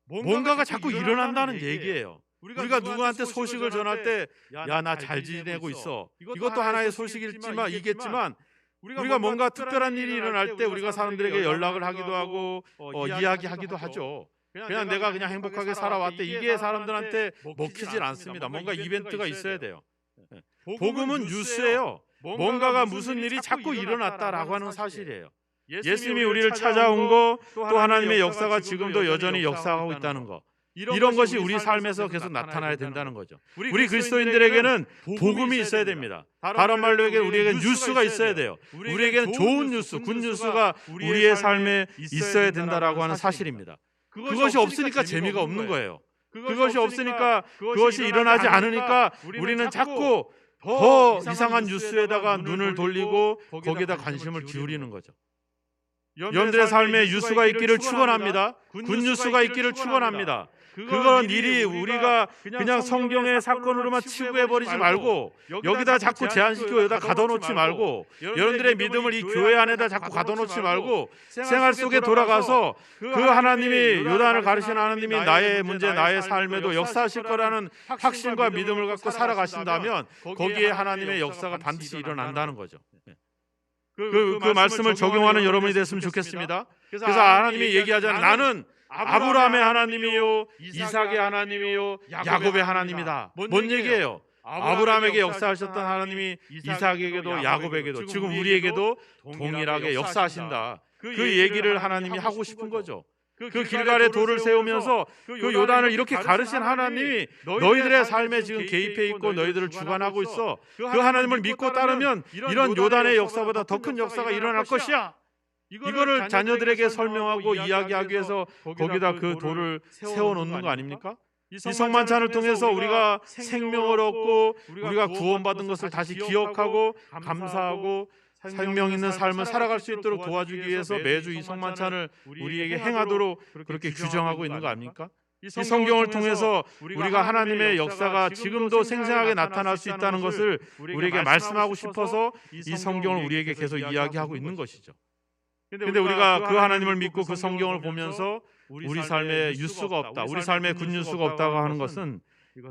뭔가가 자꾸 일어난다는 얘기예요. 우리가 누구한테 소식을 전할 때 야, 나 잘 지내고 있어. 이것도 하나의 소식이겠지만 우리가 뭔가 특별한 일이 일어날 때 우리가 사람들에게 연락을 하기도 하고 이야기하기도 하죠. 그냥 내가 그냥 행복하게 살아왔대. 이게 사람들한테 먹히질 않습니다. 뭔가 이벤트가 있어야 돼요. 복음은 뉴스예요. 뭔가가 무슨 일이 자꾸 일어났다라고 하는 사실이에요. 예수님이 우리를 찾아온 거, 또 하나님의 역사가 지금도 여전히 역사하고 있다는 거, 이런 것이 우리 삶에서 계속 나타나야 된다는 거죠. 우리 그리스도인들에게는 복음이 있어야 됩니다. 다른 말로 얘기해 우리에게는 뉴스가 있어야 돼요. 우리에게는 좋은 뉴스, 굿뉴스가 우리의 삶에 있어야 된다라고 하는 사실입니다. 그것이 없으니까 재미가 없는 거예요. 그것이 없으니까, 그것이 일어나지 않으니까 우리는 자꾸 더 이상한 뉴스에다가 눈을 돌리고 거기에다 관심을 기울이는 거죠. 여러분들의 삶에 뉴스가 있기를 축원합니다. 굿뉴스가 있기를 축원합니다. 그런 일이 우리가 그냥 성경의 사건으로만 치부해버리지 말고 여기다 자꾸 제한시키고 여기다 가둬놓지 말고 여러분들의 믿음을 이 교회 안에다 자꾸 가둬놓지 말고 생활 속에 돌아가서 그 하나님이, 요단을 가르치는 하나님이 나의 문제, 나의 삶에도 역사하실 거라는 확신과 믿음을 갖고 살아가신다면 거기에 하나님의 역사가 반드시 일어난다는 거죠. 그 말씀을 적용하는 여러분이 됐으면 좋겠습니다. 그래서 하나님이 얘기하잖아요. 나는 아브라함의 하나님이요, 이삭의 하나님이요, 야곱의 하나님이다. 뭔 얘기예요? 아브라함에게 역사하셨던 하나님이 이삭에게도 야곱에게도 지금 우리에게도 동일하게 역사하신다. 그 얘기를 하나님이 하고 싶은 거죠. 그 길갈에 돌을 세우면서 그 요단을 이렇게 가르친 하나님이 너희들의 삶에 지금 개입해 있고 너희들을 주관하고 있어. 그 하나님을 믿고 따르면 이런 요단의 역사보다 더 큰 역사가 일어날 것이야. 이거를 자녀들에게 설명하고 이야기하기 위해서 거기다 그 돌을 세워놓는 거 아닙니까? 이 성만찬을 통해서 우리가 생명을 얻고 우리가 구원받은 것을 다시 기억하고 감사하고 생명 있는 삶을 살아갈 수 있도록 도와주기 위해서 매주 이 성만찬을 우리에게 행하도록 그렇게 규정하고 있는 거 아닙니까? 이 성경을 통해서 우리가 하나님의 역사가 지금도 생생하게 나타날 수 있다는 것을 우리에게 말씀하고 싶어서 이 성경을 우리에게 계속 이야기하고 있는 것이죠. 근데 우리가 그 하나님을 믿고 그 성경을 보면서 우리 삶에 뉴스가 없다, 우리 삶에 굿뉴스가 없다고 하는 것은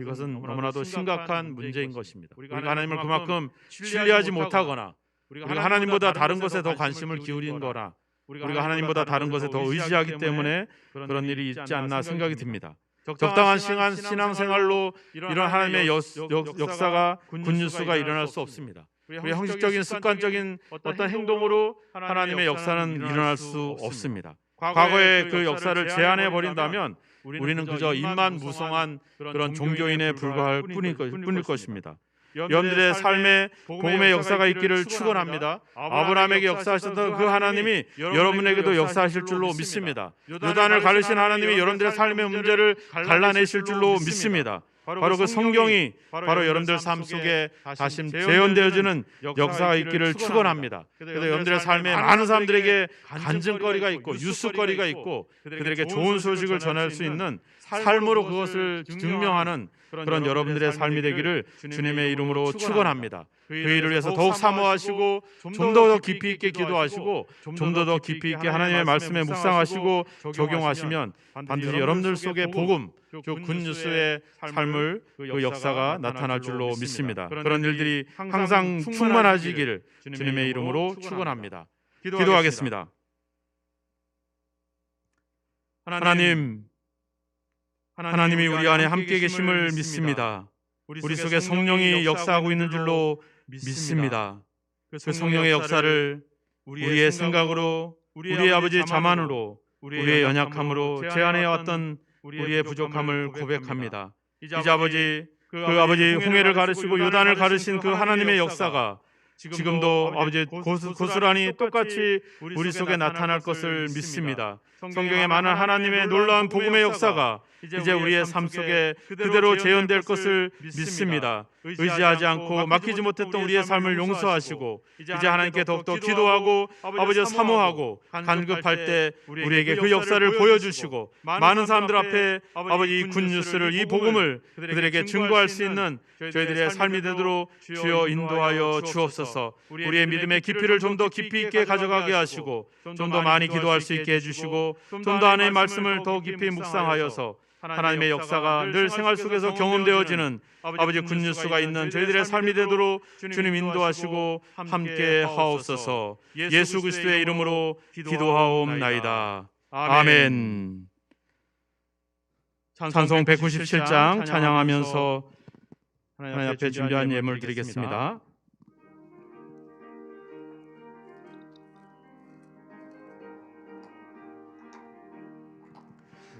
이것은 너무나도 심각한 문제인 것입니다. 우리가 하나님을 그만큼 신뢰하지 못하거나 우리가 하나님보다 다른 것에 더 관심을 기울인 거나 우리가 하나님보다 다른 것에 더 의지하기 때문에 그런 일이 있지 않나 생각이 듭니다. 적당한 신앙생활로 이런 하나님의 역사가 굿뉴스가 일어날 수 없습니다. 우리 형식적인 습관적인 어떤 행동으로 하나님의 역사는 일어날 수 없습니다. 과거의 그 역사를 제한해 버린다면 우리는 그저 입만 무성한 그런 종교인에 불과할 뿐일 것입니다. 여러분들의 삶에 복음의 역사가 있기를 축원합니다. 아브라함에게 역사하셨던 그 하나님이 여러분에게도 역사하실 줄로 믿습니다. 요단을 가르신 하나님이 여러분들의 삶의 문제를 갈라내실 줄로 믿습니다. 바로 그 성경이 바로 여러분들 삶 속에 다시 재현되어지는 역사가 있기를 축원합니다. 그래서 여러분들의 삶에 많은 사람들에게 간증거리가 있고 뉴스거리가 있고 그들에게 좋은 소식을 전할 수 있는 삶으로 그것을 증명하는 그런 여러분들의 삶이 되기를 주님의 이름으로 축원합니다. 그 일을 위해서 더욱 사모하시고 좀 더 깊이 있게 기도하시고 좀 더 깊이 있게 하나님의 말씀에 묵상하시고 적용하시면 반드시 여러분들 속에 복음, 그 굿뉴스의 삶을 그 역사가 나타날 줄로 믿습니다. 그런 일들이 항상 충만하시기를 주님의 이름으로 축원합니다. 기도하겠습니다. 하나님이 우리 안에 함께 계심을 믿습니다. 우리 속에 성령이 역사하고 있는 줄로 믿습니다. 그 성령의 역사를 우리의 생각으로, 우리의 아버지의 자만으로, 우리의 연약함으로 제한해왔던 우리의 부족함을 고백합니다. 이제 아버지, 그 아버지 홍해를 가르치고 요단을 가르친 그 하나님의 역사가 지금도 아버지 고스란히 똑같이 우리 속에 나타날 것을 믿습니다. 성경에 많은 하나님의 놀라운 복음의 역사가 이제 우리의 삶 속에 그대로 재현될 것을 믿습니다. 의지하지 않고 맡기지 못했던 우리의 삶을 용서하시고 이제 하나님께 더욱더 기도하고 아버지와 사모하고 간급할 때 우리에게 그 역사를 보여주시고 많은 사람들 앞에 아버지 이 굿뉴스를, 이 복음을 그들에게 증거할 수 있는 저희들의 삶이 되도록 주여 인도하여 주옵소서. 우리의 믿음의 깊이를 좀 더 깊이 있게 가져가게 하시고 좀 더 많이 기도할 수 있게 해주시고 좀 더 하나님의 말씀을 더 깊이 묵상하여서 하나님의 역사가 늘 생활 속에서 경험되어지는 아버지 굿뉴스가 있는 저희들의 삶이 되도록 주님 인도하시고 함께 하옵소서. 예수 그리스도의 이름으로 기도하옵나이다. 아멘. 찬송 197장 찬양하면서 하나님 앞에 준비한 예물 드리겠습니다.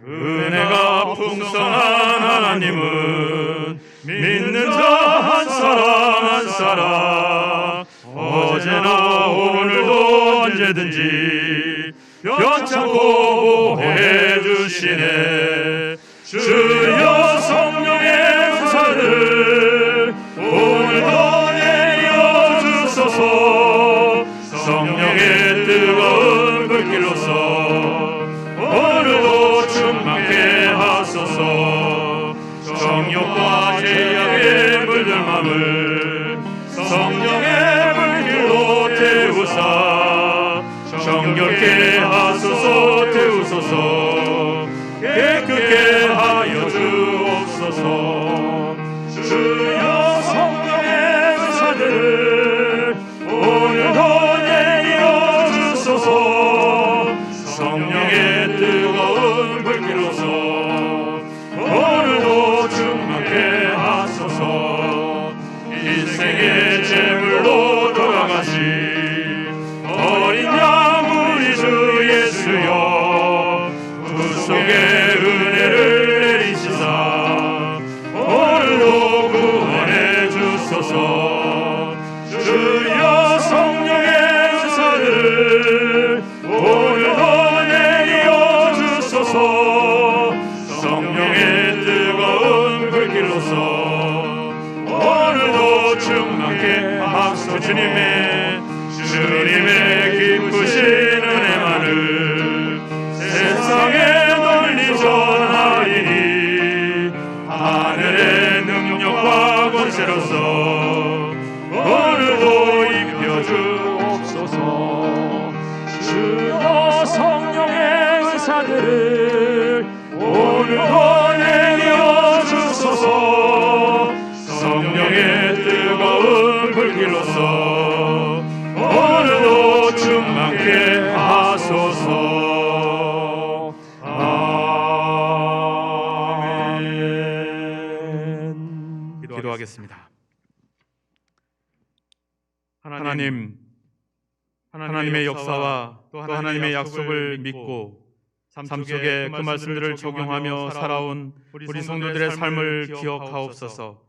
은혜가 풍성한 하나님은 믿는 자 한 사람 한 사람 어제나 오늘도 언제든지 변찮고 보호해 주시네. 주여 성령의 은사를 오늘도 내려 주소서. 성령의 뜨거운 불길로서 오늘도 충만케 하소서. 정욕과 죄악에 물들 맘을 성령의 불길로 태우사 정결케 하소서. 태우소서. 깨끗게 하여 주옵소서. 주여 성령의 은사들을 오늘도 내려 주소서. 성령의 뜨거운 불길로서 오늘도 충만케 하소서. 인생의 제물로 돌아가신 어린 양 우리 주 예수여, 구속의 은혜를 내리시사 오늘도 구원해 주소서. 주여 성령의 은사들을 오늘도 내려 주소서. 성령의 뜨거운 불길로서 오늘도 충만케 하소서. 주님의 기쁘신 은혜만을 세상에 널리 전하리니 하늘의 능력과 권세로서 오늘도 입혀주옵소서. 주여 성령의 은사들을 오늘도 내려주소서. 성령의 뜨거운 불길로서 오늘도 충만케 하소서. 아멘. 기도하겠습니다. 하나님의 역사와 또 하나님의 약속을 믿고 삶 속에 그 말씀들을 적용하며 살아온 우리 성도들의 삶을 기억하옵소서.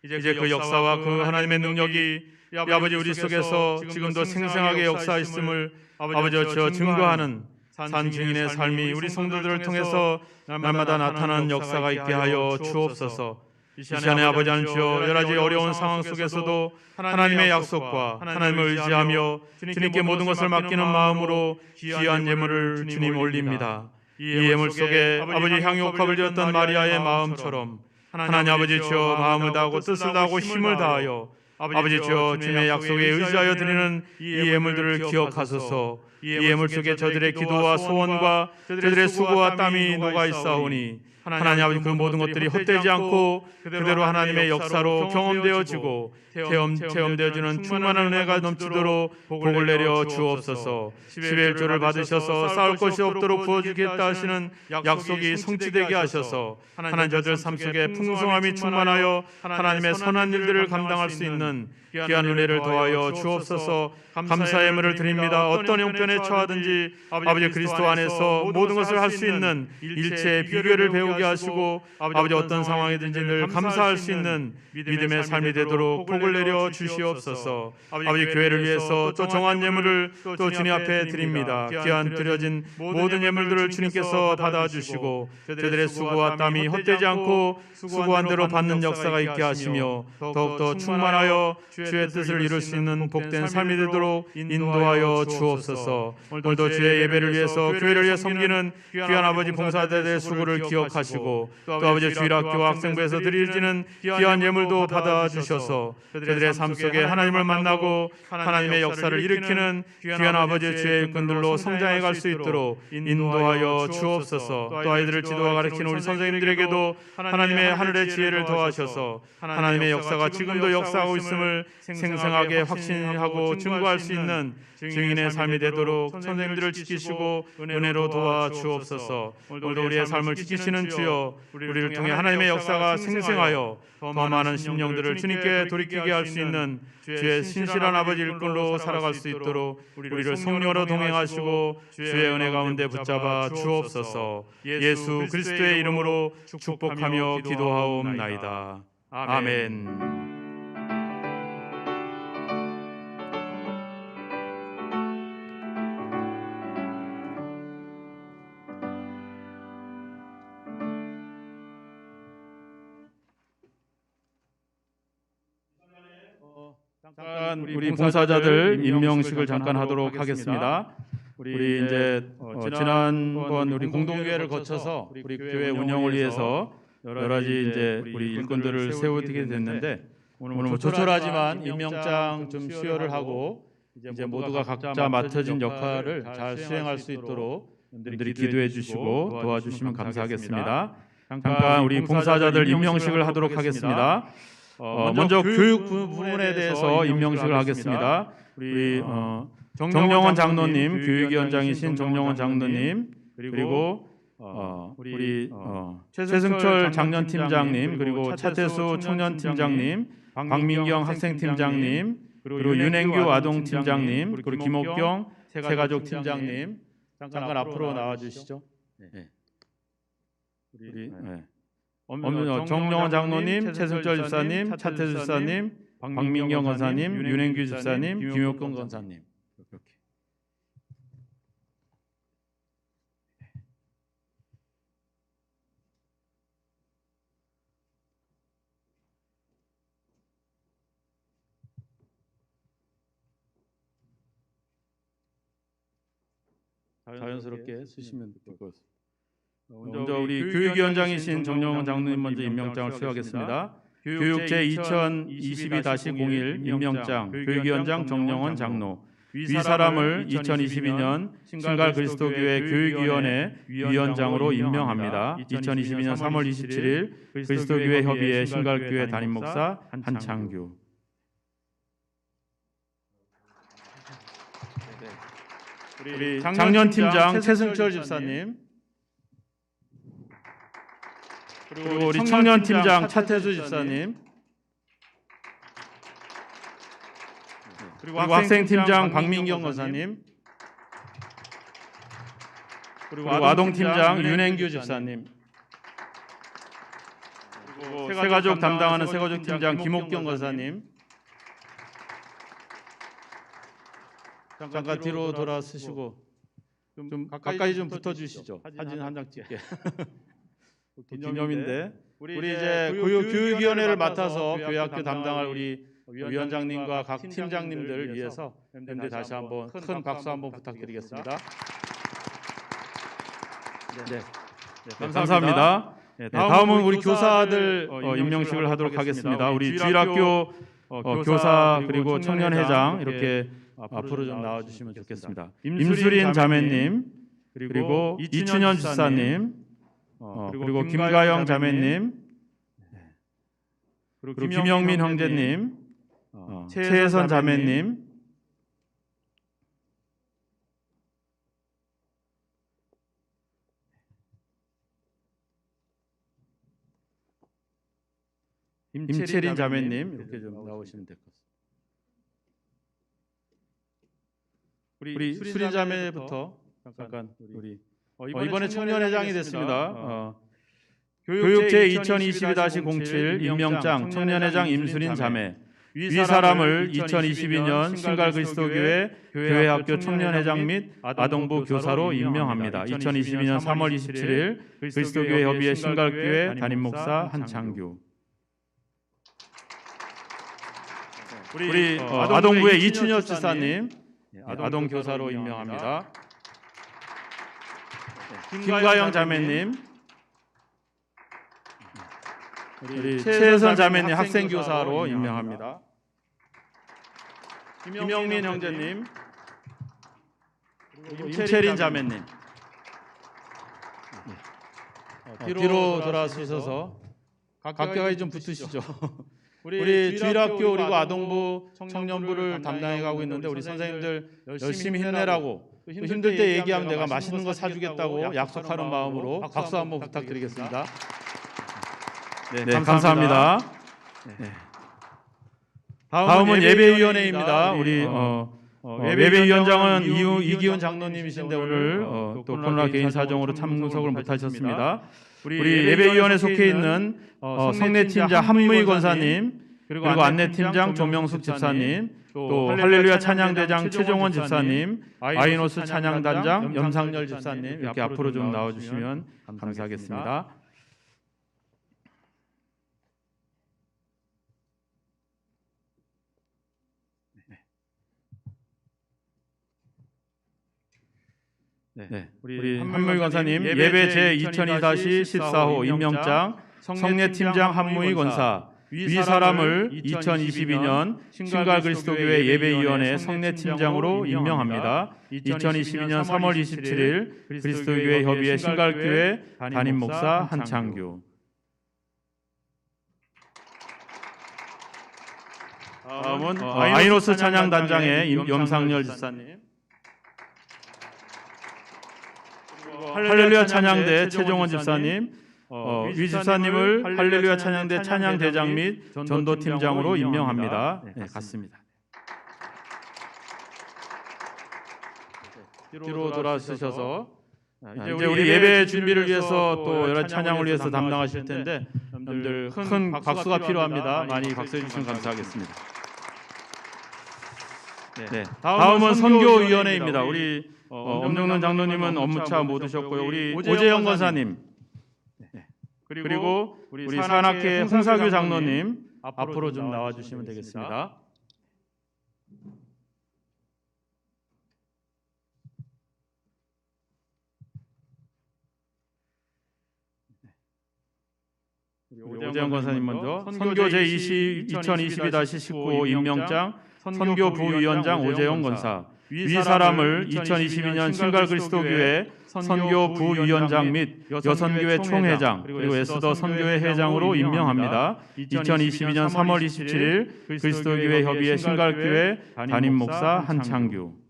이제 그 역사와 그 하나님의 능력이 아버지 우리 속에서 지금도 생생하게 역사했음을 아버지 증거하는 산 증인의 삶이 우리 성도들을 통해서 날마다 나타나는 역사가 있게 하여 주옵소서. 이 시간에 아버지 하나님 주여, 여러 가지 어려운 상황 속에서도 하나님의 약속과 하나님을 의지하며 주님께 모든 것을 맡기는 마음으로 귀한 예물을 주님 올립니다. 이 예물 속에 아버지 향유옥합을 지었던 마리아의 마음처럼 하나님 아버지 주여, 마음을 다하고 뜻을 다하고 힘을 다하여 아버지 주여 주님의 약속에 의지하여 드리는 이 예물들을 기억하소서. 이 예물 속에 저들의 기도와 소원과 저들의 수고와 땀이 녹아 있사오니 하나님 아버지 그 모든 것들이 헛되지 않고 그대로 하나님의 역사로 경험되어지고 체험되어지는 충만한 은혜가 넘치도록 복을 내려 주옵소서. 11조를 받으셔서 쌓을 것이 없도록 부어주겠다 하시는 약속이 성취되게 하셔서 하나님 저들 삶 속에 풍성함이 충만하여 하나님의 선한 일들을 감당할 수 있는 귀한 은혜를 더하여 주옵소서. 감사의 예물을 드립니다. 어떤 형편에 처하든지 아버지 그리스도 안에서 모든 것을 할 수 있는 일체의 비결을 배우게 하시고 아버지 어떤 상황이든지 늘 감사할 수 있는 믿음의 삶이 되도록 복을 내려 주시옵소서. 아버지 교회를 위해서 또 정한 예물을 또 주님 앞에 드립니다. 귀한 드려진 모든 예물들을 주님께서 받아주시고 저들의 수고와 땀이 헛되지 않고 수고한 대로 받는 역사가 있게 하시며 더욱더 충만하여 주의 뜻을 이룰 수 있는 복된 삶이 되도록 인도하여 주옵소서. 오늘도 주의 예배를 위해서 교회를 위해 섬기는 귀한 아버지 봉사자들의 수고를 기억하시고 또 아버지 주일학교 학생부에서 드려지는 귀한 예물도 받아주셔서 저들의 삶 속에 하나님을 만나고 하나님의 역사를 일으키는 귀한 아버지 주의 일꾼들로 성장해 갈 수 있도록 인도하여 주옵소서. 또 아이들을 지도와 가르치는 우리 선생님들에게도 하나님의 하늘의 지혜를 더하셔서 하나님의 역사가 지금도 역사하고 있음을 생생하게 확신하고 증거할 수 있는 증인의 삶이 되도록 선생님들을 지키시고 은혜로 도와 주옵소서. 오늘도 우리의 삶을 지키시는 주여, 우리를 통해 하나님의 역사가 생생하여 더 많은 심령들을 주님께 돌이키게 할 수 있는 주의 신실한 아버지 일꾼으로 살아갈 수 있도록 우리를 성령으로 동행하시고 주의 은혜 가운데 붙잡아 주옵소서. 예수 그리스도의 이름으로 축복하며 기도하옵나이다. 아멘. 잠깐 우리 봉사자들 임명식을 잠깐 하도록 하겠습니다. 우리 이제 지난번 우리 공동교회를 거쳐서 우리 교회 운영을 위해서 여러 가지 이제 우리 일꾼들을 세우게 됐는데 오늘 뭐 조촐하지만 임명장 좀 수여를 하고 이제 모두가 각자 맡아진 역할을 잘 수행할 수 있도록 여러분들이 기도해 주시고 도와주시면 감사하겠습니다. 잠깐 우리 봉사자들 임명식을 하도록 하겠습니다. 먼저 교육 부분에 대해서 임명식을 하겠습니다. 우리 정영원 장로님, 교육위원장이신 정영원 장로님, 그리고 우리 최승철 장년팀장님, 그리고 차태수 청년팀장님, 박민경 학생팀장님, 그리고 윤행규 아동팀장님, 그리고 김옥경 새가족팀장님, 잠깐 앞으로 나와주시죠. 네. 정영원 장로님, 최승철 집사님, 차태수 집사님, 박민경 권사님, 윤행규 집사님, 김옥경 권사님. 이렇게. 자연스럽게 쓰시면 될 것 같습니다. 먼저 우리 교육위원장이신 정영원 장로님 먼저 임명장을 수여하겠습니다. 교육제 2022-01 임명장 교육위원장 정영원 장로 위 사람을 2022년 신갈 그리스도교회 교육위원회 위원장으로 임명합니다. 2022년 3월 27일 그리스도교회 협의회 신갈교회 담임목사 한창규. 우리 장년팀장 최승철 집사님, 그리고 우리 청년팀장 차태수 집사님, 그리고 학생팀장 박민경 권사님, 그리고 아동팀장 윤행규 집사님, 그리고 새가족 담당하는 새가족팀장 김옥경 권사님, 잠깐 뒤로 돌아서시고 좀 가까이 좀 붙어주시죠. 사진 한 장 찍게. 기념인데 우리 이제 교육위원회를 맡아서 교회학교 담당할 우리 위원장님과 각 팀장님들 위해서 밴드 다시 한번 큰 박수 한번 부탁드리겠습니다. 감사합니다. 다음은 우리 교사들 임명식을 하도록 하겠습니다. 우리 주일학교 교사 그리고 청년회장 이렇게 앞으로 좀 나와주시면 좋겠습니다. 임수린 자매님, 그리고 이춘현 집사님, 그리고 김가영 자매님, 그리고 김영민 형제님, 최혜선 자매님, 임채린 자매님 이렇게 좀 나오시면 될 것 같습니다. 우리 수린 자매부터 잠깐 우리 이번에 청년회장이 됐습니다. 교육제 2022-07 임명장 청년회장 임수린 자매 위 사람을 2022년 신갈 그리스도교회 교회학교 청년회장 및 아동부 교사로 임명합니다. 2022년 3월 27일 그리스도교회 협의회 신갈교회 담임목사 한창규. 우리 아동부의 이춘엽 지사님 아동교사로 임명합니다. 김가영 자매님, 우리 최혜선 자매님 학생교사로 임명합니다. 김영민 형제님, 임채린 자매님 뒤로 돌아서셔서 가까이 좀 붙으시죠. 우리 주일학교 그리고 아동부 청년부를 담당해 가고 있는데 우리 선생님들 열심히 힘내라고 또 힘들 때 얘기하면 내가 맛있는 거 사주겠다고 약속하는 마음으로 박수 한번 부탁드리겠습니다. 네, 감사합니다. 네. 다음은 예배위원회입니다. 우리 예배위원장은 이기훈 장로님이신데 오늘 또 코로나 개인 사정으로 참석을 못하셨습니다. 우리 예배위원회 속해 있는 성례팀장 한무희 권사님, 그리고 안내팀장 조명숙 집사님, 또 할렐루야 찬양대장 최종원 집사님, 아이노스 찬양단장 염상열 집사님 이렇게 앞으로 좀 나와주시면 감사하겠습니다. 우리 한무희 권사님 예배 제 2002-14호 임명장 성례팀장 한무희 권사 위 사람을 2022년 신갈 그리스도교회 예배위원회 성례팀장으로 임명합니다. 2022년 3월 27일 그리스도교회 협의회 신갈교회 담임 목사 한창규. 다음은 아이노스 찬양단장의 염상열 집사님, 할렐루야 찬양대 최종원 집사님, 위 집사님을 할렐루야 찬양대 찬양대장 및 전도팀장으로 임명합니다. 네, 같습니다. 뒤로 돌아서셔서 이제 우리 예배 준비를 위해서 또 여러 찬양을 위해서 담당하실 텐데 여러분들 큰 박수가 필요합니다. 많이 박수해 주시면 감사하겠습니다. 네, 다음은 선교위원회입니다. 우리 엄정론 장로님은 업무차 못 오셨고요. 우리 오재영 권사님, 그리고 우리 산악회 홍사규 장로님 앞으로 좀 나와주시면 되겠습니다. 오재영 권사님 먼저 선교 제2022-19 임명장 선교부위원장 오재영 권사, 위 사람을 2022년 신갈 그리스도교회 선교부위원장 및 여선교회 총회장 그리고 에스더 선교회 회장으로 임명합니다. 2022년 3월 27일 그리스도교회 협의회 신갈교회 담임 목사 한창규.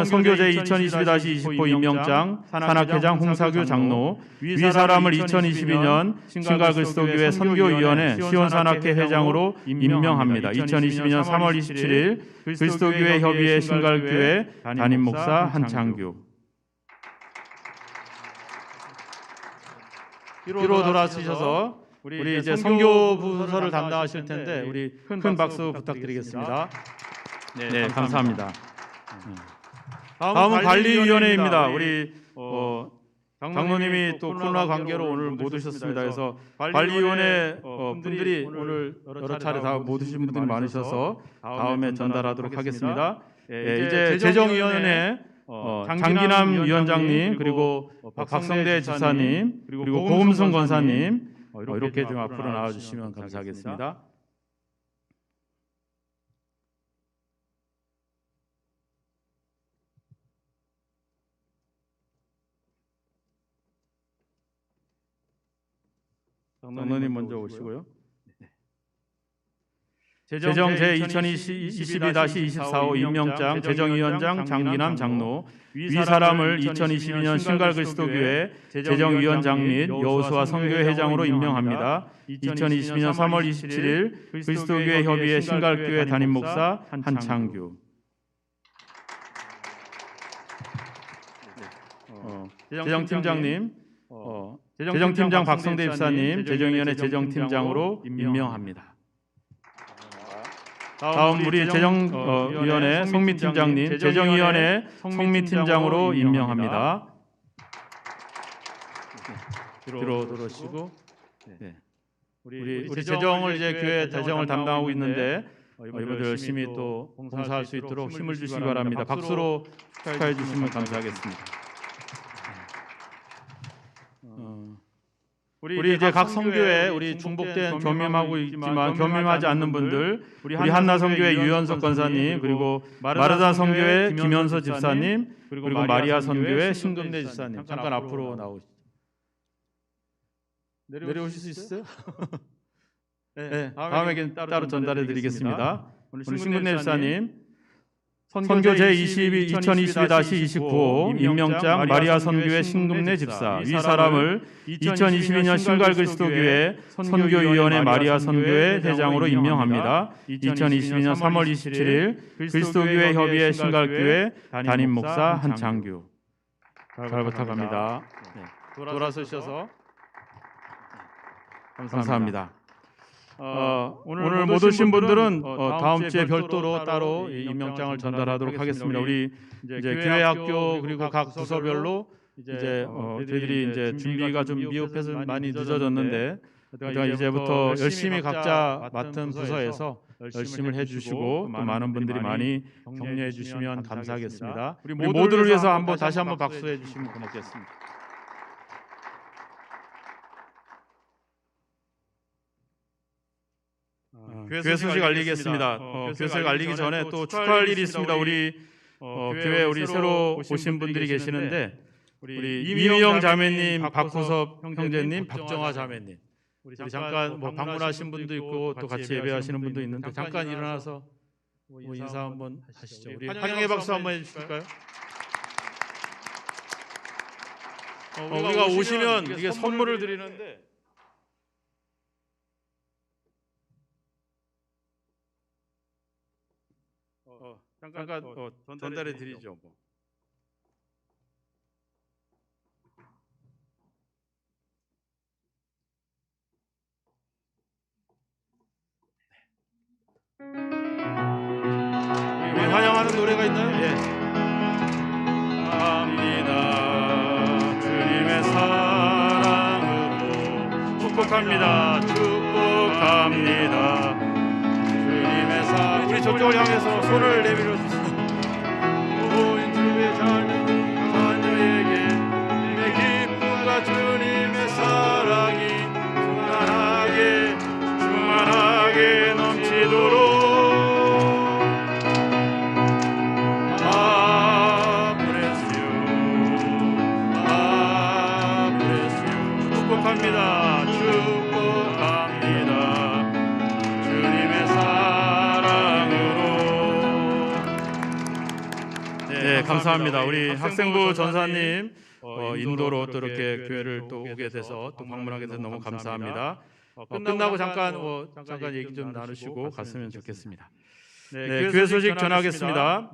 선교제 2022-20호 임명장 산악회장 홍사규 장로, 위 사람을 2022년 신갈 그리스도교회 선교위원회 시온산악회 회장으로 임명합니다. 2022년 3월 27일 그리스도교회 협의회 신갈교회 담임 목사 한창규. 뒤로 돌아서셔서 우리 이제 선교 부서를 담당하실 텐데 우리 큰 박수 부탁드리겠습니다. 네, 감사합니다. 다음은 관리위원회입니다. 우리 장로님이 또 코로나 관계로 오늘 못 오셨습니다. 그래서 관리위원회 분들이 오늘 여러 차례 다 못 오신 분들이 많으셔서 다음에 전달하도록 하겠습니다. 이제 재정위원회 장기남 위원장님, 그리고 박성대 집사님, 그리고 고금순 권사님 이렇게 좀 앞으로 나와주시면 감사하겠습니다. 장로님 먼저 오시고요. 재정 제2022-24호 임명장 재정위원장 장기남 장로, 위 사람을 2022년 신갈 그리스도교회 재정위원장 및 여호수아 선교회 회장으로 임명합니다. 2022년 3월 27일 그리스도교회 협의회 신갈교회 담임 목사 한창규. 재정팀장님, 재정팀장 박성대 집사님 재정위원회 재정팀장으로 임명합니다. 다음 우리 재정위원회 송미팀장님 재정위원회 송미팀장으로 임명합니다. 뒤로 돌아오시고, 우리 재정을 이제 교회 재정을 담당하고 있는데 이분들 열심히 또 봉사할 수 있도록 힘을 주시기 바랍니다. 박수로 축하해 주시면 감사하겠습니다. 우리 이제 각 선교회 우리 중복된 겸임하고 있지만 겸임하지 않는 분들, 우리 한나 선교회 유현석 권사님, 그리고 마르다 선교회 김현서 집사님, 그리고 마리아 선교회 신금래 집사님 잠깐 앞으로 나오시죠. 내려오실 수 있어요? 네, 다음에 따로 전달해 드리겠습니다. 우리 신금래 집사님. 선교 제2022-29 임명장 마리아 선교회 신금래 집사, 위 사람을 2022년 신갈 그리스도교회 선교위원회 마리아 선교회 회장으로 임명합니다. 2022년 3월 27일 그리스도교회 협의회 신갈교회 담임 목사 한창규. 잘 부탁합니다. 돌아서셔서 감사합니다. 오늘 못 오신 분들은 다음 주에 별도로 따로 임명장을 전달하도록 하겠습니다. 우리 이제 교회 학교 그리고 각 부서별로 이제 저희들이 이제 준비가 좀 미흡해서 많이 늦어졌는데, 그러니까 이제부터 열심히 각자 맡은 부서에서 열심을 해주시고 또 많은 분들이 많이 격려해 주시면 감사하겠습니다. 우리 모두를 위해서 다시 한번 박수해 주시면 고맙겠습니다. 교회 소식 알리겠습니다. 교회 소식 알리기 전에 또 축하할 일이 있습니다. 우리 교회 우리 새로 오신 분들이 계시는데 우리 이미영 자매님, 박구섭 형제님, 박정화 자매님 우리 잠깐 방문하신 분도 있고 또 같이 예배하시는 분도 있는데 잠깐 일어나서 인사 한번 하시죠. 우리 환영의 박수 한번 해주실까요? 우리가 오시면 이게 선물을 드리는데 잠깐 전달해 드리죠. 우리 환영하는 노래가 있나요? 예. 합니다. 주님의 사랑으로 축복합니다. 축복합니다. 주님의 사랑. 우리 저쪽을 향해서 손을 내밀어 주세요. 온 주의 자녀에게 주님의 기쁨과 주님의 사랑이 충만하게 넘치도록 축복합니다. 축복합니다. 주님의 사랑으로. 네, 감사합니다. 우리 학생부 전사님 인도로 또 이렇게 교회를 또 오게 돼서 또 방문하게 돼서 너무 감사합니다. 끝나고 잠깐 얘기 좀 나누시고 갔으면 좋겠습니다. 네, 교회 소식 전하겠습니다.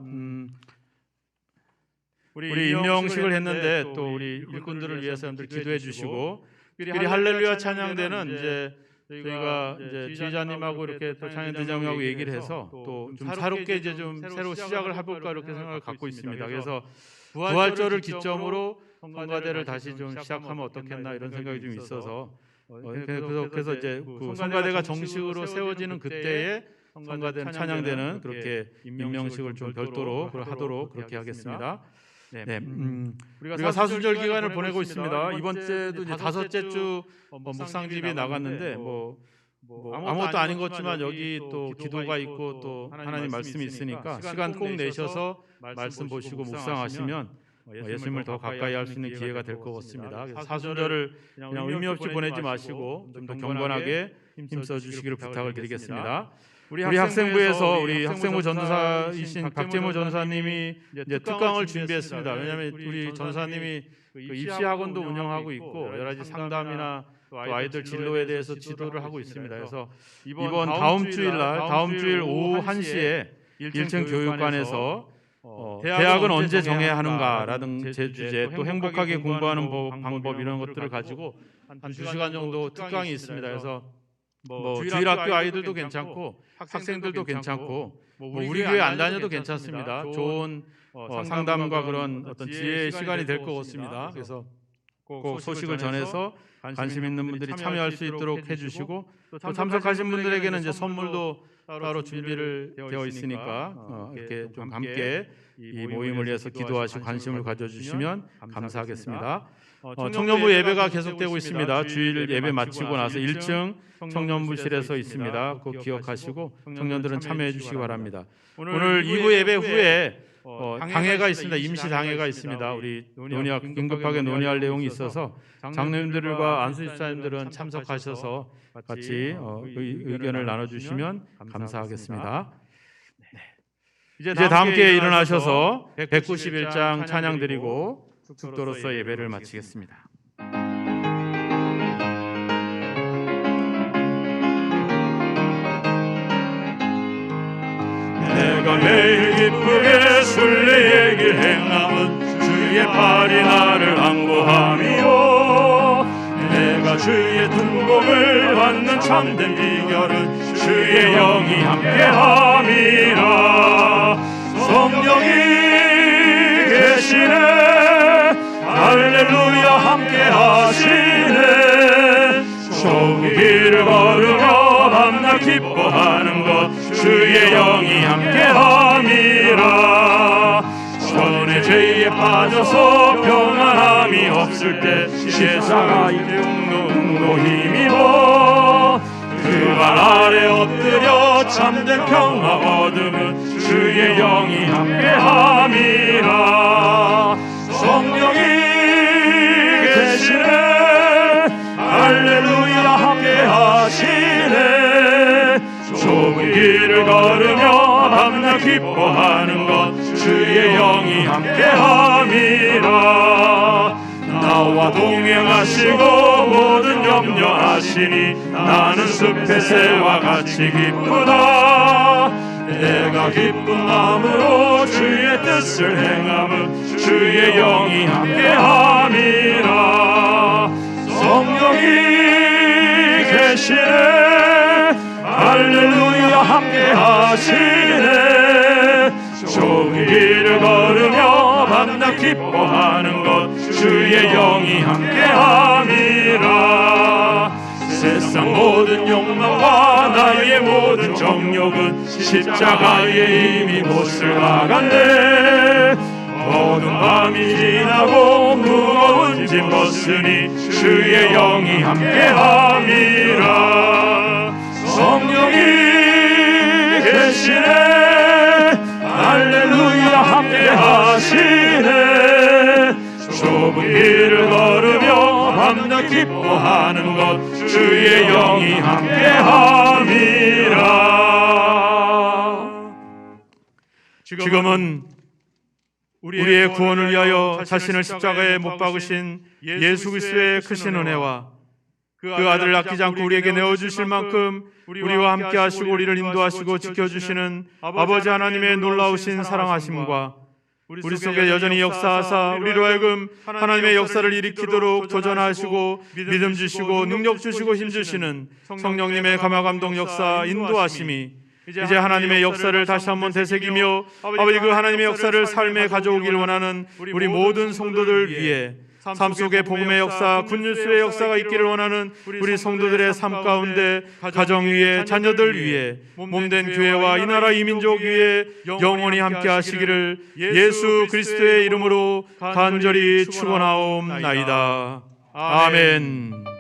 우리 임명식을 했는데 또 우리 일꾼들을 위해서 여러분들 기도해 주시고 우리 할렐루야 찬양대는 이제 저희가 이제 지휘자님하고 이렇게 또 찬양대장하고 얘기를 해서 또 좀 새롭게 이제 좀 새로 시작을 해볼까 이렇게 생각을 갖고 있습니다. 그래서 부활절을 기점으로 성가대를 다시 좀 시작하면 어떻겠나 이런 생각이 좀 있어서 그래서 이제 그 성가대가 정식으로 세워지는 그때에 성가대는 찬양대는 그렇게 임명식을 좀 별도로 하도록 그렇게 하겠습니다. 네, 우리가 사순절 기간을 보내고 있습니다. 이번 주도 이제 다섯째 주 묵상집이 나갔는데 아무것도 아닌 것지만 여기 또 기도가 있고 또 하나님 말씀이 있으니까 시간 꼭 내셔서 말씀 보시고 묵상하시면 예수님을 더 가까이 할 수 있는 기회가 될 것 같습니다. 사순절을 그냥 의미 없이 보내지 마시고 좀 더 경건하게 힘써 주시기를 부탁을 드리겠습니다. 우리 학생부에서 우리 학생부 전도사이신 박재무 전사님이 이제 특강을 준비했습니다. 왜냐하면 우리 전사님이 그 입시 학원도 운영하고 있고 여러 가지 상담이나 또 아이들 진로에 대해서 지도를 하고 있습니다. 그래서 이번 다음 주일 오후 1시에 1층 교육관에서 대학은 언제 정해야 하는가라는 제 주제 또 행복하게 공부하는 방법 이런 것들을 가지고 한 2시간 정도 특강이 있습니다. 그래서 주일학교 아이들도 괜찮고 학생들도 괜찮고 우리 교회 안 다녀도 괜찮습니다. 좋은 상담과 그런 어떤 지혜의 시간이 될 것 같습니다. 그래서 꼭 소식을 전해서 관심 있는 분들이 참여할 수 있도록 해주시고 또 참석하신 분들에게는 이제 선물도 따로 준비를 되어 있으니까 이렇게 좀 함께 이 모임을 위해서 기도하시고 관심을 가져주시면 감사하겠습니다. 청년부 예배가 계속되고 있습니다. 주일 예배 마치고 나서 1층 청년부실에서 있습니다. 꼭 기억하시고 청년들은 참여해 주시기 바랍니다. 오늘 2부 예배 후에 당회가 있습니다. 임시 당회가 있습니다. 우리 긴급하게 논의할 내용이 있어서 장로님들과 안수집사님들은 참석하셔서 같이 의견을 나눠주시면 감사하겠습니다. 이제 다 함께 일어나셔서 191장 찬양 드리고 축도로서 예배를 마치겠습니다. 내가 매일 기쁘게 순례의 길 행함은 주의 팔이 나를 안고함이요 내가 주의 등공을 받는 참된 비결은 주의 영이 함께함이라 성령이 계시네 할렐루야 함께하시네 좁은 길을 걸으며 밤낮 기뻐하는 것 주의 영이 함께함이라. 전에 죄에 빠져서 평안함이 없을 때 시사가 웅노 힘입어 그 발 아래 엎드려 참된 평화 얻음은 주의 영이 함께함이라. 성령이 계시네 할렐루야 함께하시네. 좁은 길을 걸으며 밤낮 기뻐하는 것 주의 영이 함께함이라. 나와 동행하시고 모든 염려하시니 나는 숲의 새와 같이 기쁘다. 내가 기쁜 마음으로 주의 뜻을 행함은 주의 영이 함께함이라. 성령이 계시네 할렐루야 함께하시네. 좁은 길을 걸으며 밤낮 기뻐하는 것 주의 영이 함께함이라. 세상 모든 욕망과 나의 모든 정욕은 십자가에 이미 못을 박았네. 어두운 밤이 지나고 무거운 짐 벗으니 주의 영이 함께함이라. 성령이 계시네 할렐루야 함께하시네. 좁은 길을 걸으며 밤낮 기뻐하는 것 주의 영이 함께함이라. 지금은 우리의 구원을 위하여 자신을 십자가에 못 박으신 예수 그리스도의 크신 은혜와 그 아들을 아끼지 않고 우리에게 내어주실 만큼 우리와 함께 하시고 우리를 인도하시고 지켜주시는 아버지 하나님의 놀라우신 사랑하심과 우리 속에 여전히 역사하사 우리로 하여금 하나님의 역사를 일으키도록 도전하시고 믿음 주시고 능력 주시고 힘 주시는 성령님의 감화감동 역사 인도하심이 이제 하나님의 역사를 다시 한번 되새기며 아버지 그 하나님의 역사를 삶에 가져오길 원하는 우리 모든 성도들 위해 삶 속에 복음의 역사, 굿뉴스의 역사가 있기를 원하는 우리 성도들의 삶 가운데 가정 위에 자녀들 위에 몸된 교회와 이 나라 이 민족 위에 영원히 함께 하시기를 예수 그리스도의 이름으로 간절히 축원하옵나이다. 아멘.